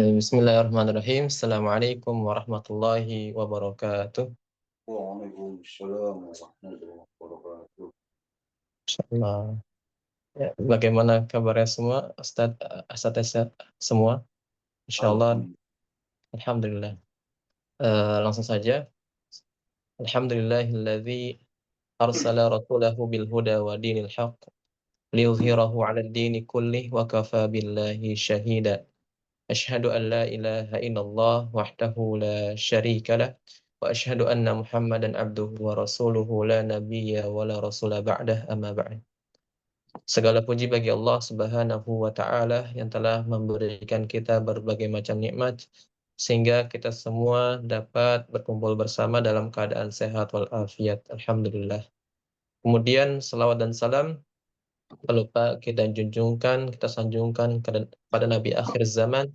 Bismillahirrahmanirrahim. Assalamualaikum warahmatullahi wabarakatuh. Waalaikumsalam warahmatullahi wabarakatuh. Insyaallah. Ya, bagaimana kabarnya semua, Ustaz semua? Insyaallah, Alhamdulillah. alhamdulillah. Langsung saja. Alhamdulillahilladzi arsala rasulahu bil huda wa dinil haqq liyudhhirahu 'alad dini kullih wa kafa billahi syahida. Asyhadu an la ilaha illallah wahdahu la syarika lah wa asyhadu anna Muhammadan abduhu wa rasuluhu la nabiyya wa la rasula ba'dah amma ba'd. Segala puji bagi Allah Subhanahu wa taala yang telah memberikan kita berbagai macam nikmat sehingga kita semua dapat berkumpul bersama dalam keadaan sehat walafiat. Alhamdulillah. Kemudian selawat dan salam tak lupa kita junjungkan, kita sanjungkan kepada Nabi akhir zaman,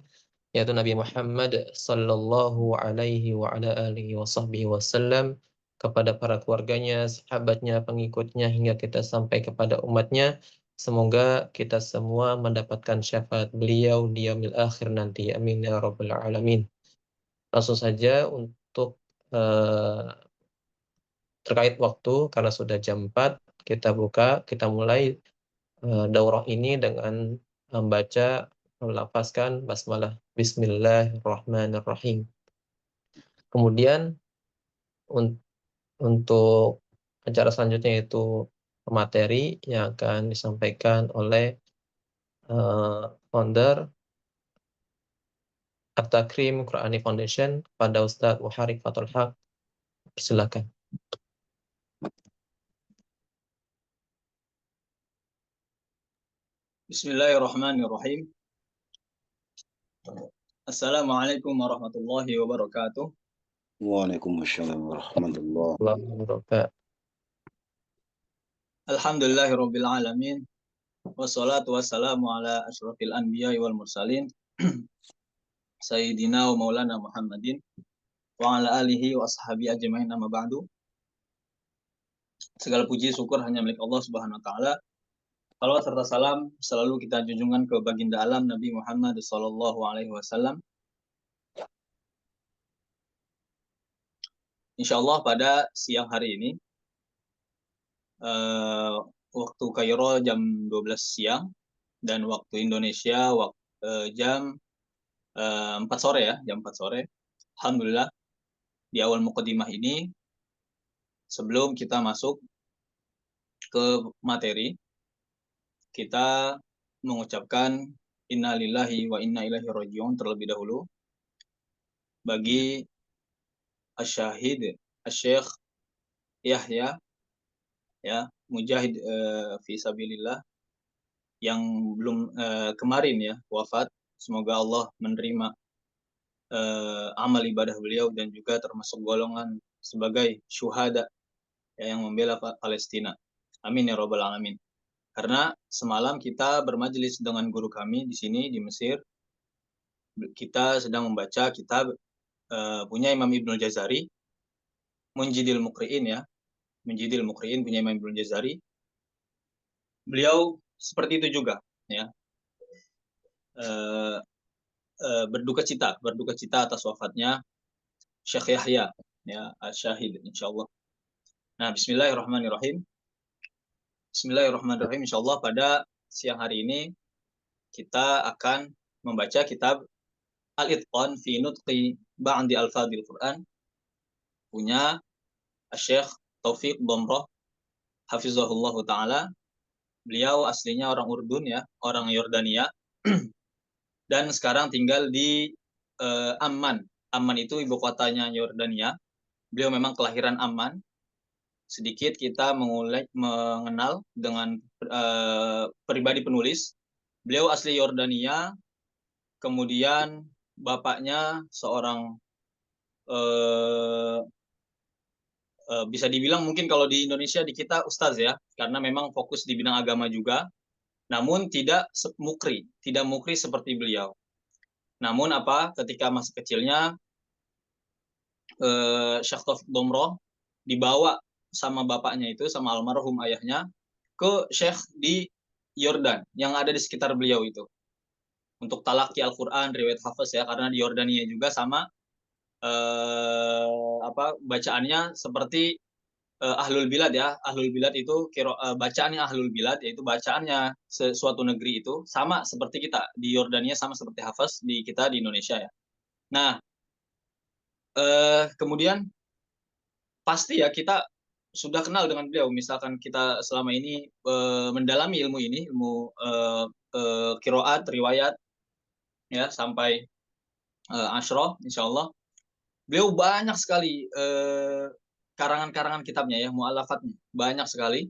yaitu Nabi Muhammad sallallahu alaihi wa ala alihi wa sahbihi wasallam, kepada para keluarganya, sahabatnya, pengikutnya, hingga kita sampai kepada umatnya. Semoga kita semua mendapatkan syafaat beliau di yaumil akhir nanti. Amin ya rabbal alamin. Langsung saja untuk terkait waktu, karena sudah jam 4, kita mulai daurah ini dengan membaca, melafazkan basmalah. Bismillahirrahmanirrahim. Kemudian untuk acara selanjutnya yaitu materi yang akan disampaikan oleh founder At-Takrim Qur'ani Foundation pada Ustadz Muharrik Fathul Haq. Silakan. Bismillahirrahmanirrahim. Assalamualaikum warahmatullahi wabarakatuh. Waalaikumsalam warahmatullahi Allahu wabarakatuh. Alhamdulillahirabbil alamin. Wassalatu wassalamu ala asyrafil anbiya'i wal mursalin. Sayyidina wa maulana Muhammadin wa ala alihi wa ashabihi ajmain, amma ba'du. Segala puji syukur hanya milik Allah Subhanahu wa taala. Salawat serta salam selalu kita junjungkan ke baginda alam Nabi Muhammad sallallahu alaihi wasallam. Insyaallah pada siang hari ini waktu Kairo jam 12 siang dan waktu Indonesia jam 4 sore ya, jam 4 sore. Alhamdulillah, di awal mukadimah ini sebelum kita masuk ke materi, kita mengucapkan innalillahi wa inna ilaihi raji'un terlebih dahulu bagi asyahid Syekh Yahya ya, mujahid fi sabilillah yang belum kemarin ya wafat. Semoga Allah menerima amal ibadah beliau dan juga termasuk golongan sebagai syuhada ya, yang membela Palestina. Amin ya rabbal alamin. Karena semalam kita bermajelis dengan guru kami di sini di Mesir. Kita sedang membaca kitab punya Imam Ibnul Jazari, Munjidil Muqri'in ya. Munjidil Muqri'in punya Imam Ibnul Jazari. Beliau seperti itu juga ya. Berduka cita atas wafatnya Syekh Yahya ya, Syahid insyaallah. Nah, bismillahirrahmanirrahim. Bismillahirrahmanirrahim. Insyaallah pada siang hari ini kita akan membaca kitab Al-Itqan fi Nutqi Ba'di Alfadil Quran punya Syekh Taufiq Dhomroh hafizahullah taala. Beliau aslinya orang Urdun ya, orang Yordania. Dan sekarang tinggal di Amman. Amman itu ibu kotanya Yordania. Beliau memang kelahiran Amman. Sedikit kita mengenal dengan pribadi penulis. Beliau asli Yordania, kemudian bapaknya seorang bisa dibilang mungkin kalau di Indonesia di kita ustaz ya, karena memang fokus di bidang agama juga, namun tidak mukri seperti beliau. Namun ketika masa kecilnya Syekh Taufik Dhomroh dibawa sama bapaknya itu, sama almarhum ayahnya, ke Syekh di Yordan yang ada di sekitar beliau itu. untuk talaki Al-Qur'an, riwayat hafaz ya, karena di Yordania juga sama bacaannya seperti ahlul bilad ya. Ahlul bilad itu bacaannya ahlul bilad, yaitu bacaannya suatu negeri itu sama seperti kita. Di Yordania sama seperti hafaz di kita di Indonesia ya. Nah, kemudian pasti ya kita sudah kenal dengan beliau. Misalkan kita selama ini mendalami ilmu ini, ilmu qiraat, riwayat ya sampai Asyra insyaallah. Beliau banyak sekali karangan-karangan kitabnya ya, mu'alafatnya. Banyak sekali.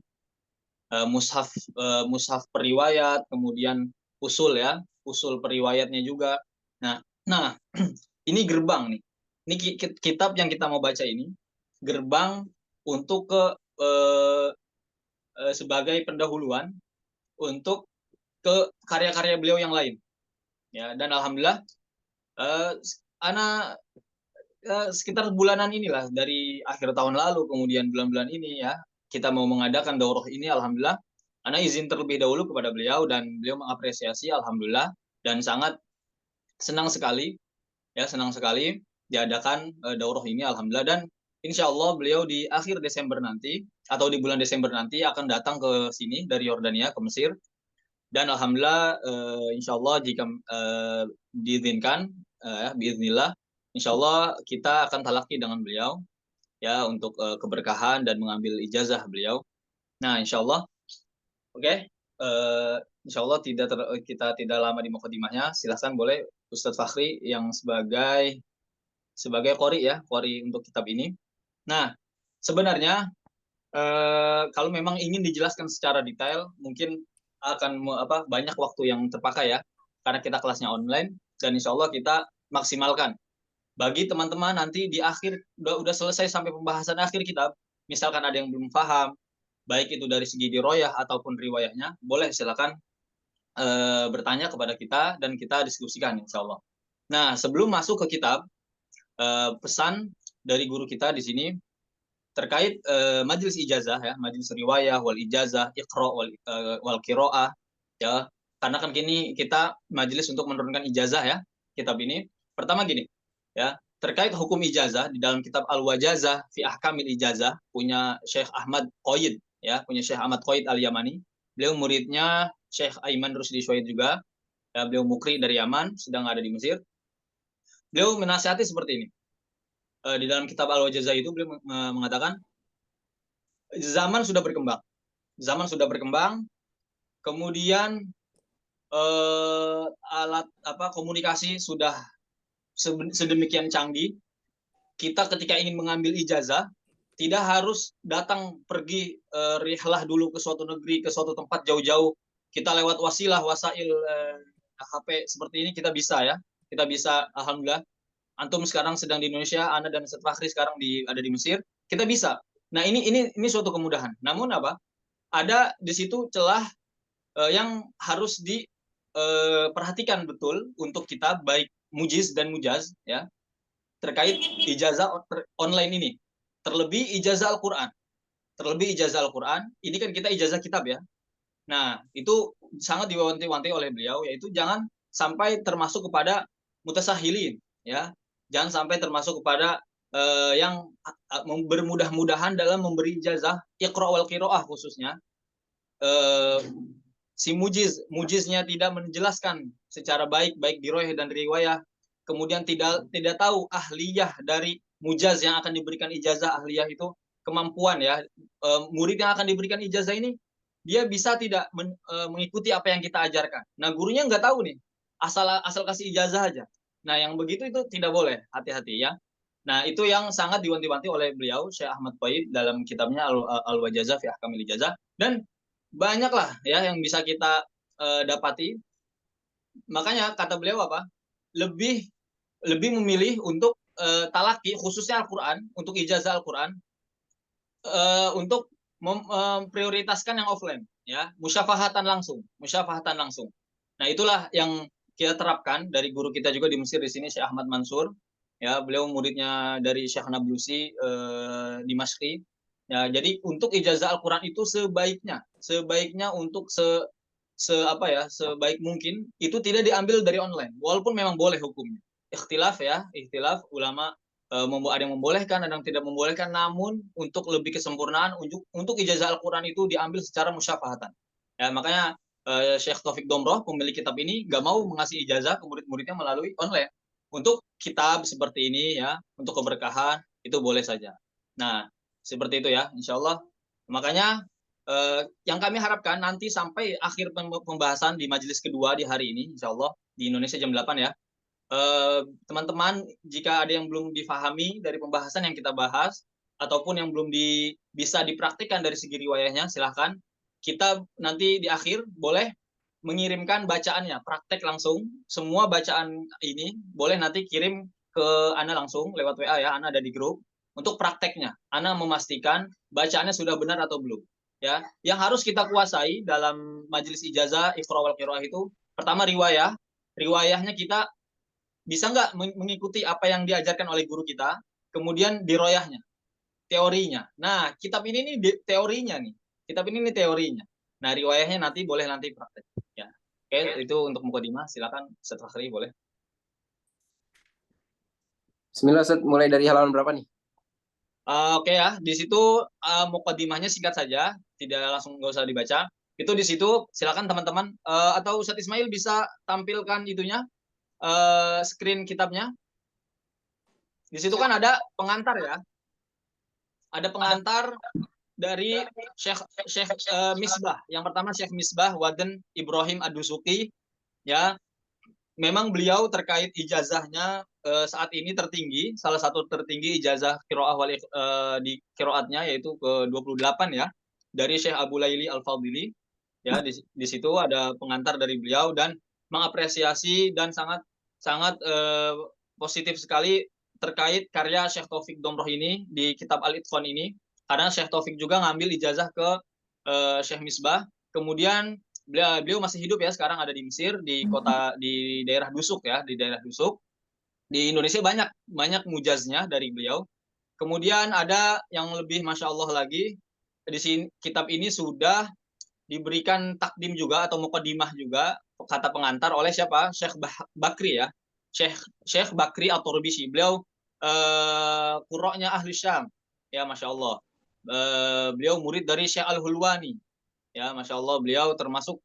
Mushaf periwayat, kemudian usul ya, usul periwayatnya juga. Nah, ini gerbang nih. Ini kitab yang kita mau baca ini gerbang untuk sebagai pendahuluan untuk ke karya-karya beliau yang lain. Ya, dan alhamdulillah ana sekitar bulanan inilah dari akhir tahun lalu kemudian bulan-bulan ini ya kita mau mengadakan daurah ini, alhamdulillah ana izin terlebih dahulu kepada beliau dan beliau mengapresiasi alhamdulillah dan sangat senang sekali diadakan daurah ini alhamdulillah. Dan insya Allah beliau di akhir Desember nanti atau di bulan Desember nanti akan datang ke sini dari Yordania ke Mesir. Dan alhamdulillah insya Allah jika diizinkan biiznillah insya Allah kita akan talaki dengan beliau ya untuk keberkahan dan mengambil ijazah beliau. Nah insya Allah oke. Insya Allah kita tidak lama di mukadimahnya. Silahkan boleh Ustadz Fakhri yang sebagai qori ya, qori untuk kitab ini. Nah, sebenarnya kalau memang ingin dijelaskan secara detail, mungkin akan banyak waktu yang terpakai ya, karena kita kelasnya online dan insya Allah kita maksimalkan. Bagi teman-teman nanti di akhir udah selesai sampai pembahasan akhir kitab, misalkan ada yang belum paham, baik itu dari segi diroyah ataupun riwayahnya, boleh silakan bertanya kepada kita dan kita diskusikan insya Allah. Nah, sebelum masuk ke kitab, pesan dari guru kita di sini terkait majelis ijazah ya, majelis riwayah wal ijazah, iqra wal qiraah ya. Karena kan kini kita majelis untuk menurunkan ijazah ya, kitab ini. Pertama gini, ya, terkait hukum ijazah di dalam kitab Al-Wajazah fi Ahkamil Ijazah punya Syekh Ahmad Qoid ya, punya Syekh Ahmad Qoid Al-Yamani. Beliau muridnya Syekh Aiman Rusdi Syuaid juga. Ya, beliau mukri dari Yaman, sedang ada di Mesir. Beliau menasihati seperti ini. Di dalam kitab Al-Wajazah itu beliau mengatakan zaman sudah berkembang. Zaman sudah berkembang. Kemudian alat komunikasi sudah sedemikian canggih. Kita ketika ingin mengambil ijazah tidak harus datang pergi rihlah dulu ke suatu negeri, ke suatu tempat jauh-jauh. Kita lewat wasail HP seperti ini kita bisa ya. Kita bisa alhamdulillah. Antum sekarang sedang di Indonesia, Ana dan Ustadz Fakhri sekarang ada di Mesir, kita bisa. Nah, ini suatu kemudahan. Namun apa? Ada di situ celah yang harus diperhatikan betul untuk kita baik mujiz dan mujaz ya. Terkait ijazah online ini. Terlebih ijazah Al-Qur'an. Ini kan kita ijazah kitab ya. Nah, itu sangat diwanti-wanti oleh beliau yaitu jangan sampai termasuk kepada mutasahilin ya. Jangan sampai termasuk kepada yang bermudah-mudahan dalam memberi ijazah iqra wal qiraah khususnya. Si mujiznya tidak menjelaskan secara baik diroyah dan riwayah, kemudian tidak tahu ahliyah dari mujaz yang akan diberikan ijazah. Ahliyah itu kemampuan ya. Murid yang akan diberikan ijazah ini dia bisa tidak mengikuti apa yang kita ajarkan. Nah, gurunya nggak tahu nih, asal kasih ijazah aja. Nah, yang begitu itu tidak boleh, hati-hati ya. Nah, itu yang sangat diwanti-wanti oleh beliau Syekh Ahmad Qoid dalam kitabnya Al-Wajazah fi Ahkamil Ijazah. Dan banyaklah ya yang bisa kita dapati. Makanya kata beliau apa? Lebih memilih untuk talaki khususnya Al-Qur'an, untuk ijazah Al-Qur'an untuk memprioritaskan yang offline ya, musyafahatan langsung. Nah, itulah yang kita terapkan dari guru kita juga di Mesir di sini Syekh Ahmad Mansur ya, beliau muridnya dari Syekh Nablusi di Masri ya. Jadi untuk ijazah Al-Qur'an itu sebaiknya untuk sebaik mungkin itu tidak diambil dari online, walaupun memang boleh hukumnya. Ikhtilaf ulama, ada yang membolehkan, ada yang tidak membolehkan, namun untuk lebih kesempurnaan untuk ijazah Al-Qur'an itu diambil secara musyafahatan. Ya, makanya Syekh Taufik Domroh, pemilik kitab ini, nggak mau mengasih ijazah ke murid-muridnya melalui online. Untuk kitab seperti ini ya, untuk keberkahan itu boleh saja. Nah, seperti itu ya, insya Allah. Makanya yang kami harapkan nanti sampai akhir pembahasan di majelis kedua di hari ini, insya Allah di Indonesia jam 8 ya. Teman-teman, jika ada yang belum difahami dari pembahasan yang kita bahas, ataupun yang belum bisa dipraktikkan dari segi riwayahnya, silahkan kita nanti di akhir boleh mengirimkan bacaannya, praktek langsung, semua bacaan ini boleh nanti kirim ke Ana langsung lewat WA ya, Ana ada di grup, untuk prakteknya. Ana memastikan bacaannya sudah benar atau belum. Ya, yang harus kita kuasai dalam majelis ijazah Iqra wal Qiraah itu, pertama riwayahnya kita bisa nggak mengikuti apa yang diajarkan oleh guru kita, kemudian diroyahnya, teorinya. Nah, kitab ini nih teorinya nih. Kitab ini nih teorinya. Nah, riwayahnya nanti boleh nanti praktek. Ya. Oke, itu untuk mukadimah. Silakan Ustaz Fakhri boleh. Bismillah Ustaz, mulai dari halaman berapa nih? Oke ya, di situ mukadimahnya singkat saja, tidak langsung nggak usah dibaca. Itu di situ silakan teman-teman atau Ustaz Ismail bisa tampilkan itunya screen kitabnya. Di situ kan ada pengantar ya. Ada pengantar dari Syekh Misbah. Yang pertama Syekh Misbah Waden Ibrahim Ad-Dusuki ya. Memang beliau terkait ijazahnya saat ini tertinggi, salah satu tertinggi ijazah qiraah di qiraatnya yaitu ke 28 ya, dari Syekh Abu Laili Al-Fadili. Ya, di situ ada pengantar dari beliau dan mengapresiasi dan sangat positif sekali terkait karya Syekh Taufik Domroh ini di kitab Al-Itqan ini, karena Syekh Taufik juga ngambil ijazah ke Syekh Misbah. Kemudian beliau masih hidup ya, sekarang ada di Mesir, di daerah Dusuk ya, di daerah Dusuk. Di Indonesia banyak mujaznya dari beliau. Kemudian ada yang lebih masya Allah lagi, di sini kitab ini sudah diberikan takdim juga atau mukadimah juga, kata pengantar oleh siapa? Syekh Bakri ya. Syekh Bakri At-Turbisi. Beliau qurra'nya ahli Syam. Ya, masya Allah. Beliau murid dari Syekh Al-Hulwani. Ya, masya Allah, beliau termasuk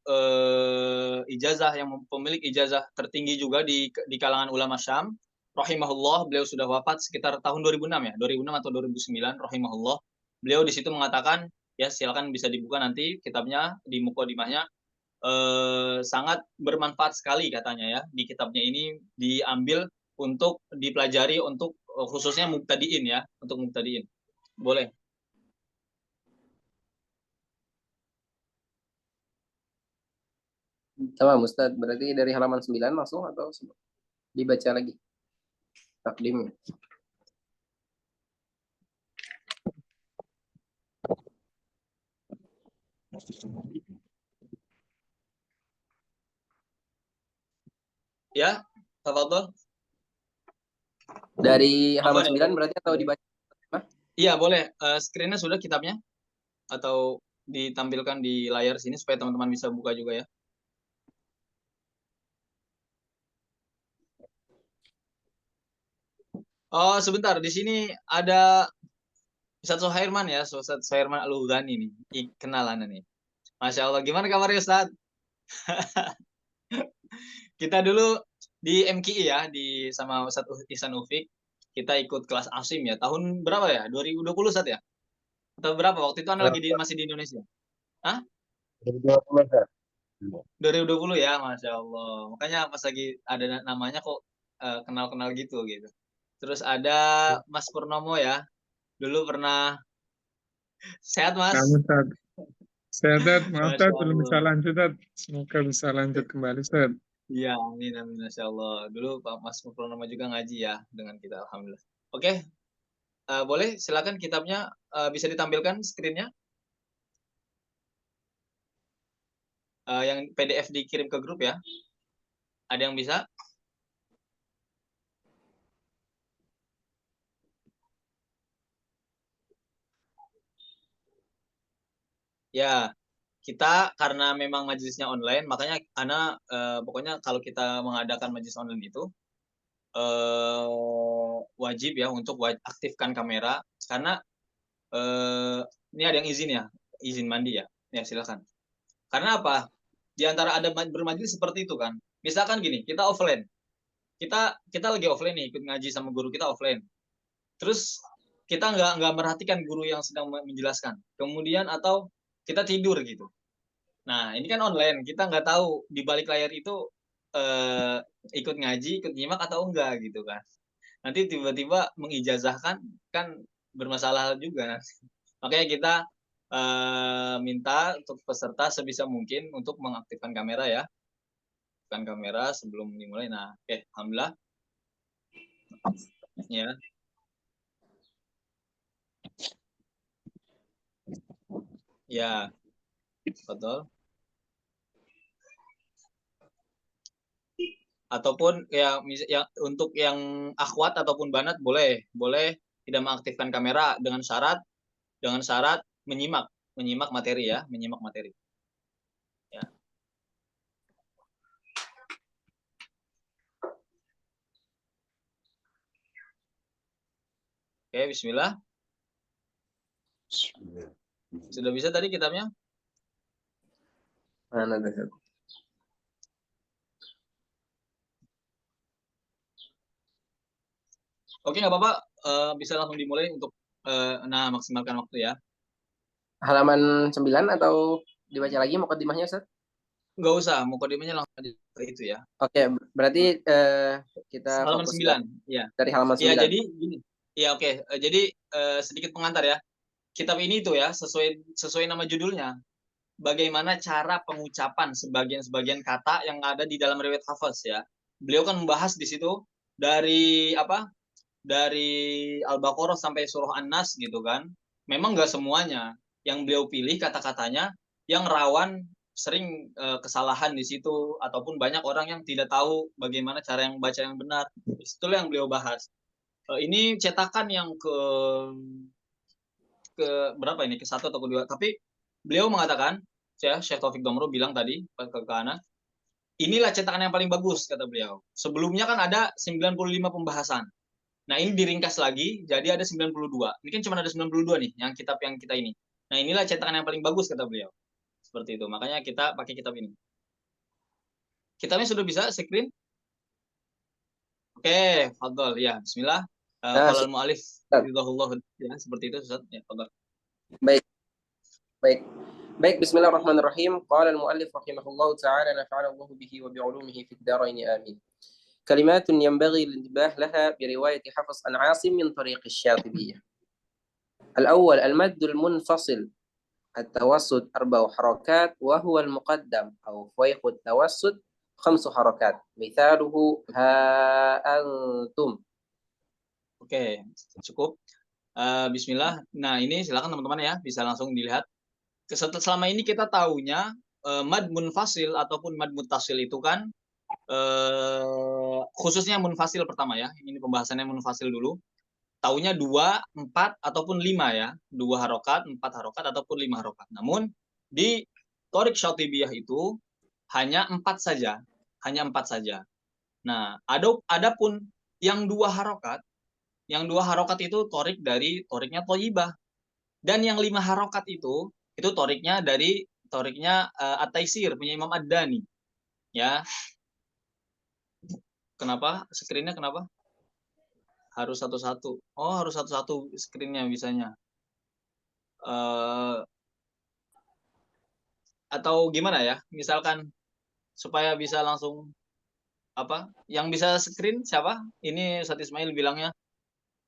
ijazah yang pemilik ijazah tertinggi juga di kalangan ulama Syam. Rahimahullah, beliau sudah wafat sekitar tahun 2006 ya, 2006 atau 2009, rahimahullah. Beliau di situ mengatakan, ya silakan bisa dibuka nanti kitabnya di mukadimahnya, sangat bermanfaat sekali katanya ya, di kitabnya ini diambil untuk dipelajari untuk khususnya mubtadiin ya, untuk mubtadiin. Boleh. Sama Ustaz, berarti dari halaman 9 langsung atau dibaca lagi takdimnya? Ya, tafadhol. Dari halaman 9 berarti atau dibaca? Iya, boleh. Screen-nya sudah kitabnya? Atau ditampilkan di layar sini supaya teman-teman bisa buka juga ya? Oh, sebentar. Di sini ada Ustaz Sohairman ya, Ustaz Sohairman Al-Hudani nih. Kenalan nih. Masya Allah. Gimana kabarnya Ustaz? Kita dulu di MKI ya, sama Ustaz Ihsan Ufik. Kita ikut kelas ASIM ya. Tahun berapa ya? 2020 Ustaz ya? Atau berapa? Waktu itu Anda masih di Indonesia? Hah? 2020 ya, Masya Allah. Makanya pas lagi ada namanya kok kenal-kenal gitu. Terus ada Mas Purnomo ya. Dulu pernah sehat Mas? Ustaz. Sehat, maaf Masya Ustaz, belum bisa Allah. lanjut Ustaz. Semoga bisa lanjut kembali Ustaz. Iya, amin, amin, Masya Allah. Dulu Pak Mas Purnomo juga ngaji ya dengan kita, Alhamdulillah. Oke, boleh silakan kitabnya bisa ditampilkan screen-nya. Yang PDF dikirim ke grup ya. Ada yang bisa? Ya, kita karena memang majelisnya online, makanya pokoknya kalau kita mengadakan majelis online itu wajib ya untuk aktifkan kamera, karena ini ada yang izin mandi ya, silakan. Karena apa? Di antara ada bermajelis seperti itu kan, misalkan gini, kita offline, kita lagi offline nih, ikut ngaji sama guru kita offline, terus kita nggak merhatikan guru yang sedang menjelaskan, kemudian atau kita tidur gitu. Nah, ini kan online, kita nggak tahu di balik layar itu ikut ngaji, ikut nyimak atau enggak gitu kan. Nanti tiba-tiba mengijazahkan, kan bermasalah juga. Makanya kita minta untuk peserta sebisa mungkin untuk mengaktifkan kamera ya. Aktifkan kamera sebelum dimulai. Nah, oke, alhamdulillah. Ya. Ya, betul. Ataupun ya untuk yang akhwat ataupun banat boleh tidak mengaktifkan kamera dengan syarat menyimak materi ya, menyimak materi. Ya. Oke, bismillah. Sudah bisa tadi kitabnya? Mana Ustaz? Oke, nggak apa-apa, bisa langsung dimulai untuk maksimalkan waktu ya. Halaman 9 atau dibaca lagi mukadimahnya Ustaz? Nggak usah, mukadimahnya langsung aja ke itu ya. Oke, berarti kita Halaman fokus 9, ya. dari halaman 9. Ya, jadi gini. Ya, oke. Jadi sedikit pengantar ya. Kitab ini tuh ya, sesuai nama judulnya, bagaimana cara pengucapan sebagian kata yang ada di dalam riwayat Hafaz ya. Beliau kan membahas di situ dari Al-Baqarah sampai surah An-Nas gitu kan. Memang nggak semuanya. Yang beliau pilih kata-katanya yang rawan sering kesalahan di situ, ataupun banyak orang yang tidak tahu bagaimana cara yang baca yang benar. Itulah yang beliau bahas. Ini cetakan yang ke berapa ini? Ke 1 atau ke 2. Tapi beliau mengatakan, Syekh Taufik Domro bilang tadi ke Ana, inilah cetakan yang paling bagus kata beliau. Sebelumnya kan ada 95 pembahasan. Nah, ini diringkas lagi jadi ada 92. Ini kan cuma ada 92 nih yang kitab yang kita ini. Nah, inilah cetakan yang paling bagus kata beliau. Seperti itu. Makanya kita pakai kitab ini. Kitabnya sudah bisa screen? Oke, fadhol ya. Bismillah. Qala al-mu'allif ridhahullah ya, seperti itu Ustaz. Ya, fadhol. Baik, bismillahirrahmanirrahim. Qala al-mu'allif rahimahullah ta'ala nafa'ana Allah bihi wa bi'ulumihi fid dharain amin. كلمات ينبغي الانتباه لها برواية حفص عن عاصم من طريق الشاطبية. الأول المد المنفصل التوسط 4 حركات وهو المقدم أو فويق التوسط 5 حركات مثاله ها أنتم. Oke, cukup. Bismillah. Nah, ini silakan teman-teman ya, bisa langsung dilihat. Selama ini kita tahunya mad munfasil ataupun mad muttasil itu kan khususnya munfasil pertama ya. Ini pembahasannya munfasil dulu. Taunya 2, 4 ataupun 5 ya. 2 harokat, 4 harokat ataupun 5 harokat. Namun di Thoriq Syatibiyah itu hanya 4 saja. Hanya 4 saja. Nah, adapun yang 2 harokat, itu torik dari toriknya Thayyibah. Dan yang 5 harokat itu toriknya dari toriknya At-Taisir punya Imam Ad-Dani. Ya. Kenapa? Screen-nya kenapa? Harus satu-satu. Oh, harus satu-satu screen-nya bisanya. Atau gimana ya? Misalkan supaya bisa langsung apa? Yang bisa screen siapa? Ini Ustaz Ismail bilangnya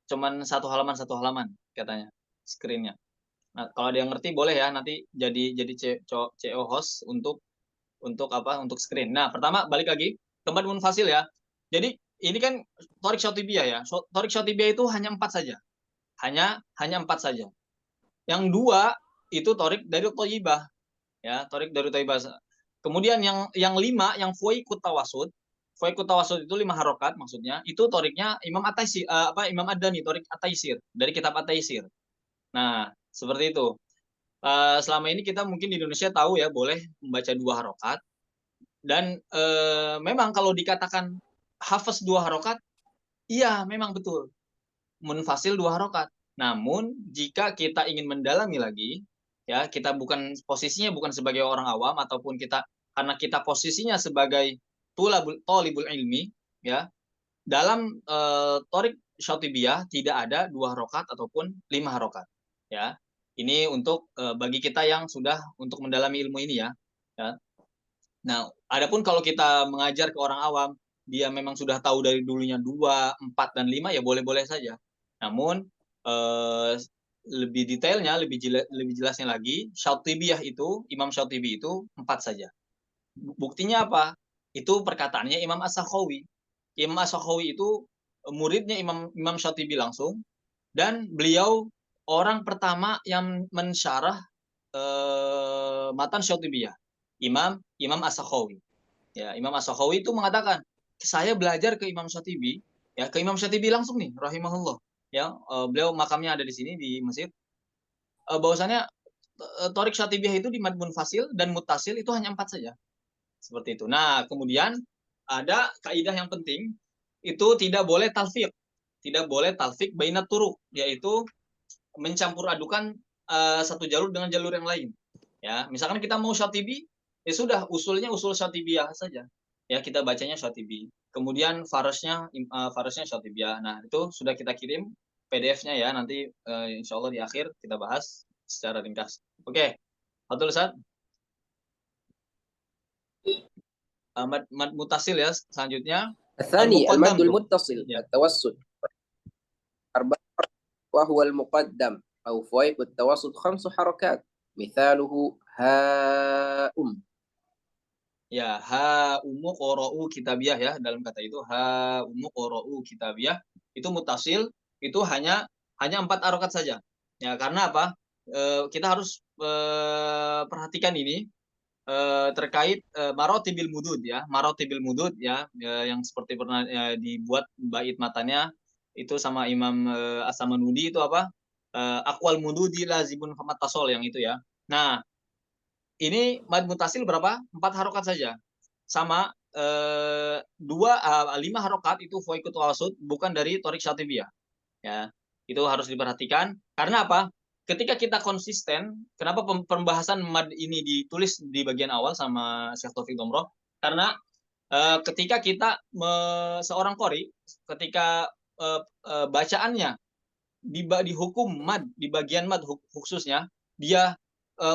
cuman satu halaman katanya screen-nya. Nah, kalau ada yang ngerti boleh ya nanti jadi CO host untuk apa? Untuk screen. Nah, pertama balik lagi tempat munfasil ya. Jadi ini kan Thoriq Syatibiyah ya. Thoriq Syatibiyah itu hanya 4 saja. Hanya 4 saja. Yang 2 itu Thoriq dari Thayyibah. Ya, Thoriq dari Thayyibah. Kemudian yang 5 yang Fuaiqut Tawassut. Fuaiqut Tawassut itu 5 harokat maksudnya. Itu Thoriqnya Imam At-Taisir Imam Ad-Dani, Thoriq At-Taisir dari kitab At-Taisir. Nah, seperti itu. selama ini kita mungkin di Indonesia tahu ya boleh membaca 2 harokat. Dan memang kalau dikatakan hafaz 2 harokat, iya memang betul. Munfasil 2 harokat. Namun jika kita ingin mendalami lagi, ya kita posisinya bukan sebagai orang awam ataupun karena kita posisinya sebagai thalibul ilmi, ya dalam Thoriq Syatibiyah tidak ada 2 harokat ataupun 5 harokat. Ya, ini untuk bagi kita yang sudah untuk mendalami ilmu ini ya. Nah, adapun kalau kita mengajar ke orang awam, dia memang sudah tahu dari dulunya 2, 4, dan 5, ya boleh-boleh saja. Namun, lebih detailnya, lebih jelasnya lagi, Syatibiyah itu, Imam Syatibi itu 4 saja. Buktinya apa? Itu perkataannya Imam As-Sakhawi. Imam As-Sakhawi itu muridnya Imam Syatibi langsung, dan beliau orang pertama yang mensyarah matan Syatibiyah. Imam As-Sakhawi. Ya, Imam As-Sakhawi itu mengatakan, saya belajar ke Imam Syatibi, ya ke Imam Syatibi langsung nih, rahimahullah. Ya, beliau makamnya ada di sini di Mesir. Bahwasannya Thoriq Syatibiyah itu di mad munfasil dan muttasil itu hanya 4 saja. Seperti itu. Nah, kemudian ada kaidah yang penting, itu tidak boleh talfiq. Tidak boleh talfiq bainat turuq, yaitu mencampur adukan satu jalur dengan jalur yang lain. Ya, misalkan kita mau Syatibi, ya sudah usulnya usul Syatibiyah saja. Ya, kita bacanya Syatibi. Kemudian farasnya Syatibiyah. Nah, itu sudah kita kirim PDF-nya ya. Nanti insya Allah di akhir kita bahas secara ringkas. Oke. Betul, Ustaz? Mad mutasil ya selanjutnya. الثاني المد Al-muqaddam. المتصل التوسط 4 وهو المقدم أو فوائد التوسط 5 حركات مثاله هاء. Ya, ha umu qora'u kitabiyah ya, dalam kata itu ha umu qora'u kitabiyah itu mutasil, itu hanya 4 harokat saja. Ya, karena apa? Kita harus perhatikan ini terkait marotibil mudud ya, marotibil mudud ya, yang seperti pernah dibuat bait matanya itu sama Imam As-Samanudi itu apa? Aqwal mududi lazibun famat tasol yang itu ya. Nah, ini mad mutasil berapa? 4 harokat saja. Sama 5 harokat itu foikut wasud, bukan dari Thoriq Syatibiyah. Ya, itu harus diperhatikan. Karena apa? Ketika kita konsisten, kenapa pembahasan mad ini ditulis di bagian awal sama Syekh Taufik Domroh? Karena ketika kita seorang qori, ketika bacaannya dihukum mad, di bagian mad khususnya, dia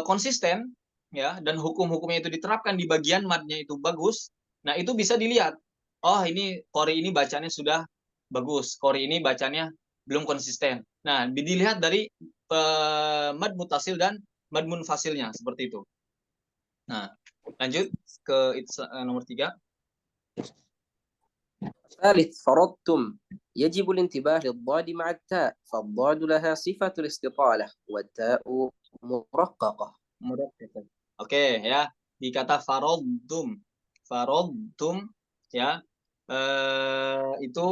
konsisten ya, dan hukum-hukumnya itu diterapkan di bagian madnya itu bagus. Nah, itu bisa dilihat. Oh, ini qori ini bacanya sudah bagus, qori ini bacanya belum konsisten. Nah, dilihat dari mad mutasil dan mad munfasilnya seperti itu. Nah, lanjut ke nomor 3. ثالث فرضتم يجب الانتباه للضاد مع التاء فالضاد لها صفة الاستطالة والتاء مرققة. Oke ya, di kata farodtum ya, itu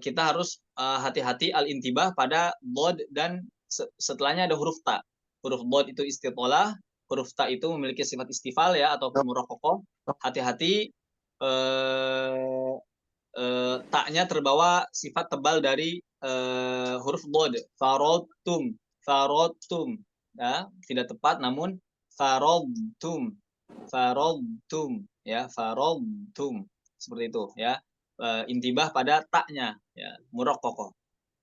kita harus hati-hati al-intibah pada bod dan setelahnya ada huruf ta. Huruf bod itu istitolah, huruf ta itu memiliki sifat istifal ya ataupun murakokoh. Hati-hati taknya terbawa sifat tebal dari huruf bod. Farodtum ya, tidak tepat, namun farodtum ya, farodtum seperti itu ya. Intibah pada taknya ya, muraqqaqah.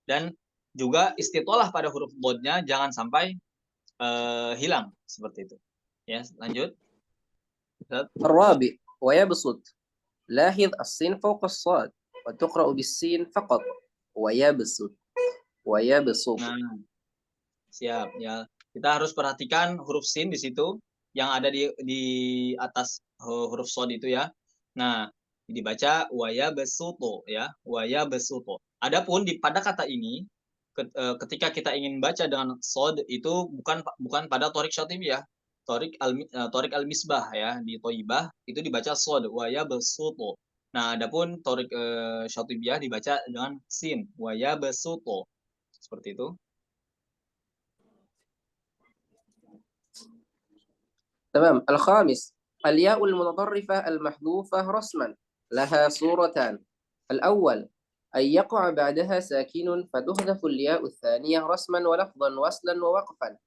Dan juga istitolah pada huruf bodnya jangan sampai hilang seperti itu. Ya, lanjut. الرابع ويبسط لاحظ السين فوق الصاد وتقرأ بالسين فقط ويبسط. Nah, siap ya. Kita harus perhatikan huruf sin di situ yang ada di atas huruf sod itu ya. Nah, dibaca waya besuto ya, waya besuto. Adapun pada kata ini ketika kita ingin baca dengan sod itu bukan pada Thoriq Syatibiyah. Thoriq al-Misbah ya, di Thaibah itu dibaca sod waya besuto. Nah, adapun Thoriq Syatibiyah dibaca dengan sin waya besuto. Seperti itu. تمام. الخامس الياء المتطرفة المحذوفة رسما لها صورتان. الأول أن يقع بعدها ساكن فتحذف الياء الثانية رسما ولفظا وصلا ووقفا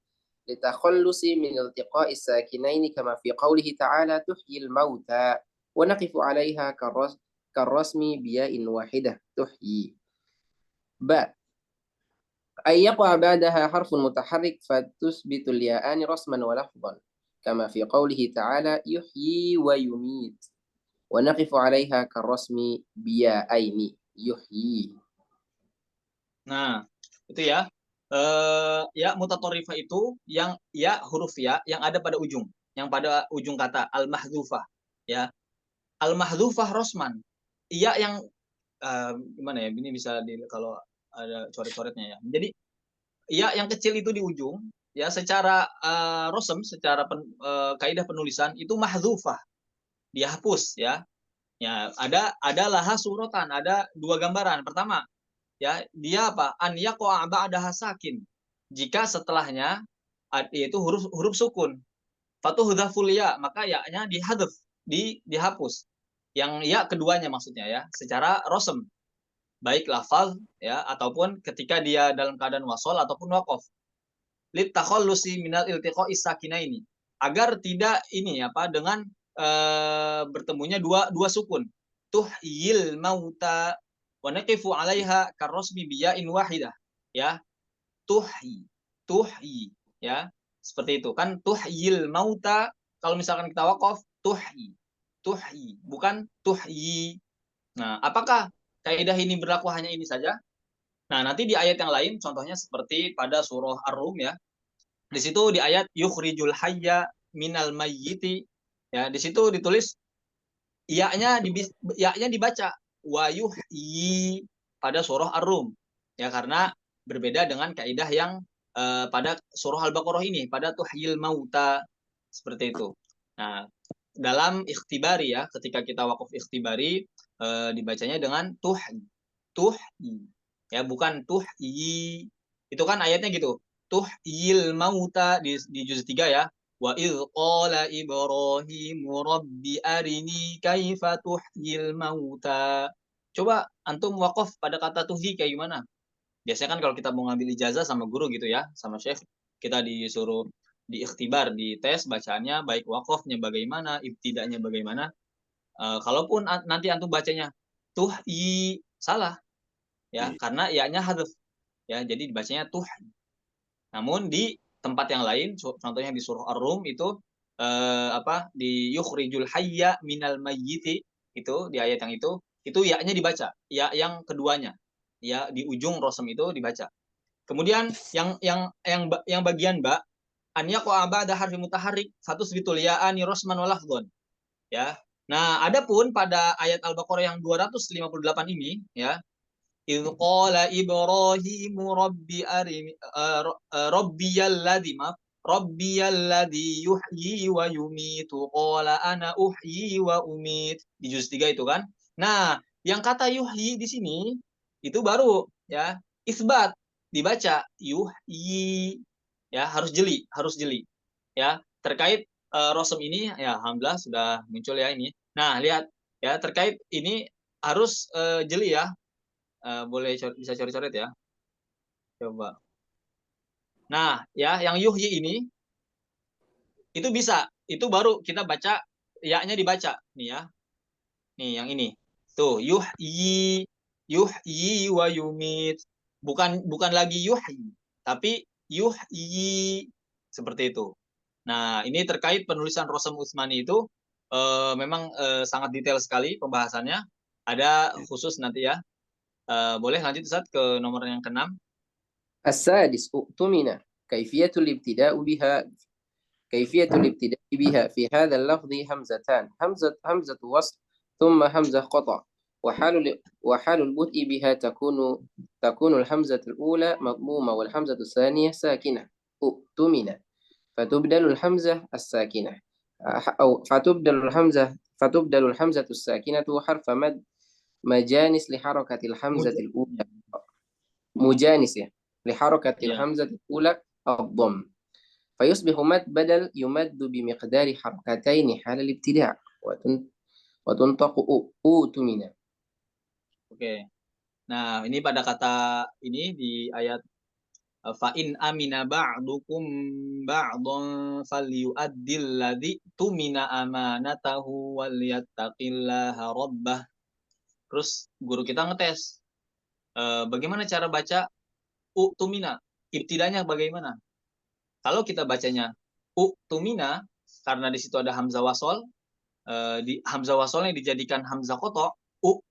لتخلص من التقاء الساكنين كما في قوله تعالى تحيي الموتى ونقف عليها كالرسم بياء واحدة تحيي. باء أن يقع بعدها حرف متحرك فتثبت الياءان رسما ولفظا كما في قوله تعالى يحيي ويميت ونقف عليها كالرسم بياءين يحيي. Nah, itu ya. Ya mutatorifah itu yang ya huruf ya yang ada pada ujung, yang pada ujung kata al-mahdzufah ya. Al-mahdzufah rosman. Iya yang gimana ya? Ini bisa kalau ada coret-coretnya ya. Jadi iya yang kecil itu di ujung ya secara rosem, secara kaidah penulisan itu mahdzufah. Dihapus ya. Ya, ada laha suratan, ada dua gambaran. Pertama, ya dia apa? An yaqa ba'daha sakin. Jika setelahnya yaitu huruf sukun. Fatuhdhaful ya, maka ya-nya dihadzaf, dihapus. Yang ya keduanya maksudnya ya, secara rosem. Baik lafaz ya ataupun ketika dia dalam keadaan wasol ataupun waqaf. Lit takhallusi minal iltiqa'is sakinaini. Agar tidak ini apa dengan bertemunya dua sukun. Tuhyil mauta wa naqifu 'alaiha karrasmi biya'in wahidah. Ya. Tuhyi ya. Seperti itu kan tuhyil mauta kalau misalkan kita waqaf tuhyi bukan tuhyi. Nah, apakah kaidah ini berlaku hanya ini saja? Nah, nanti di ayat yang lain contohnya seperti pada surah Ar-Rum ya. Di situ di ayat yukhrijul hayya minal mayyiti ya, di situ ditulis ya-nya dibaca wa yuhyi pada surah Ar-Rum ya, karena berbeda dengan kaidah yang pada surah Al-Baqarah ini pada tuhyil mauta seperti itu. Nah, dalam ikhtibari ya, ketika kita wakaf ikhtibari dibacanya dengan tuhyi ya, bukan tuhyi. Itu kan ayatnya gitu. Tuhyil mauta di juz 3 ya. Wa idh qala Ibrahimu rabbi arini kaifa tuhyil mauta. Coba antum wakaf pada kata tuhyi kayak gimana? Biasanya kan kalau kita mau ngambil ijazah sama guru gitu ya, sama syekh, kita disuruh diikhtibar, dites bacaannya, baik wakafnya bagaimana, ibtidanya bagaimana. Kalaupun nanti antum bacanya tuhyi, salah. Ya, karena ya-nya hadzaf. Ya, jadi dibacanya tuhyi. Namun di tempat yang lain, contohnya di surah Ar-Rum itu di yukhrijul hayya minal mayyiti, itu di ayat yang itu ya-nya dibaca, ya yang keduanya. Ya di ujung rosem itu dibaca. Kemudian yang bagian ba an yaqa ba'da harfi mutaharrik fatusbitul ya'ani rosman wa lafdhon. Ya. Nah, adapun pada ayat Al-Baqarah yang 258 ini ya, idz qala Ibrahimu rabbi arini rabbiyalladzi yuhyi wa yumitu qala ana uhyi wa umit di juz 3 itu kan. Nah, yang kata yuhyi di sini itu baru ya isbat, dibaca yuhyi ya, harus jeli ya terkait rosem ini ya. Alhamdulillah sudah muncul ya ini. Nah, lihat ya terkait ini harus jeli ya. Boleh bisa coret-coret ya, coba. Nah ya yang yuhyi ini itu bisa, itu baru kita baca ya-nya dibaca nih ya, nih yang ini tuh yuhyi wa yumit, bukan lagi yuhyi tapi yuhyi seperti itu. Nah, ini terkait penulisan Rosem Utsmani itu memang sangat detail sekali pembahasannya, ada khusus nanti ya. Boleh lanjut Ustaz ke nomor yang ke-6. السادس اؤتمن كيفية الابتداء بها في هذا اللفظ همزتان همزة وصل ثم همزة قطع وحال البدء بها تكون الهمزة الأولى مضمومة والهمزة الثانية ساكنة اؤتمن فتبدل الهمزة الساكنة أو فتبدل الهمزة الساكنة حرف مد مجانس لحركة الهمزة الأولى مجانسة لحركة الهمزة الأولى الضم فيصبح مد بدل يمد بمقدار حركتين حال الابتداء وتنطق أؤتمن. Oke. Nah, ini pada kata ini di ayat fa in amina ba'dukum ba'dhan falyu'addil ladzi tumina amanatahu walyattaqillaha rabbah. Terus guru kita ngetes bagaimana cara baca tumina, ibtidanya bagaimana? Kalau kita bacanya tumina karena di situ ada hamzah wasol, di hamzah wasolnya dijadikan hamzah kotok,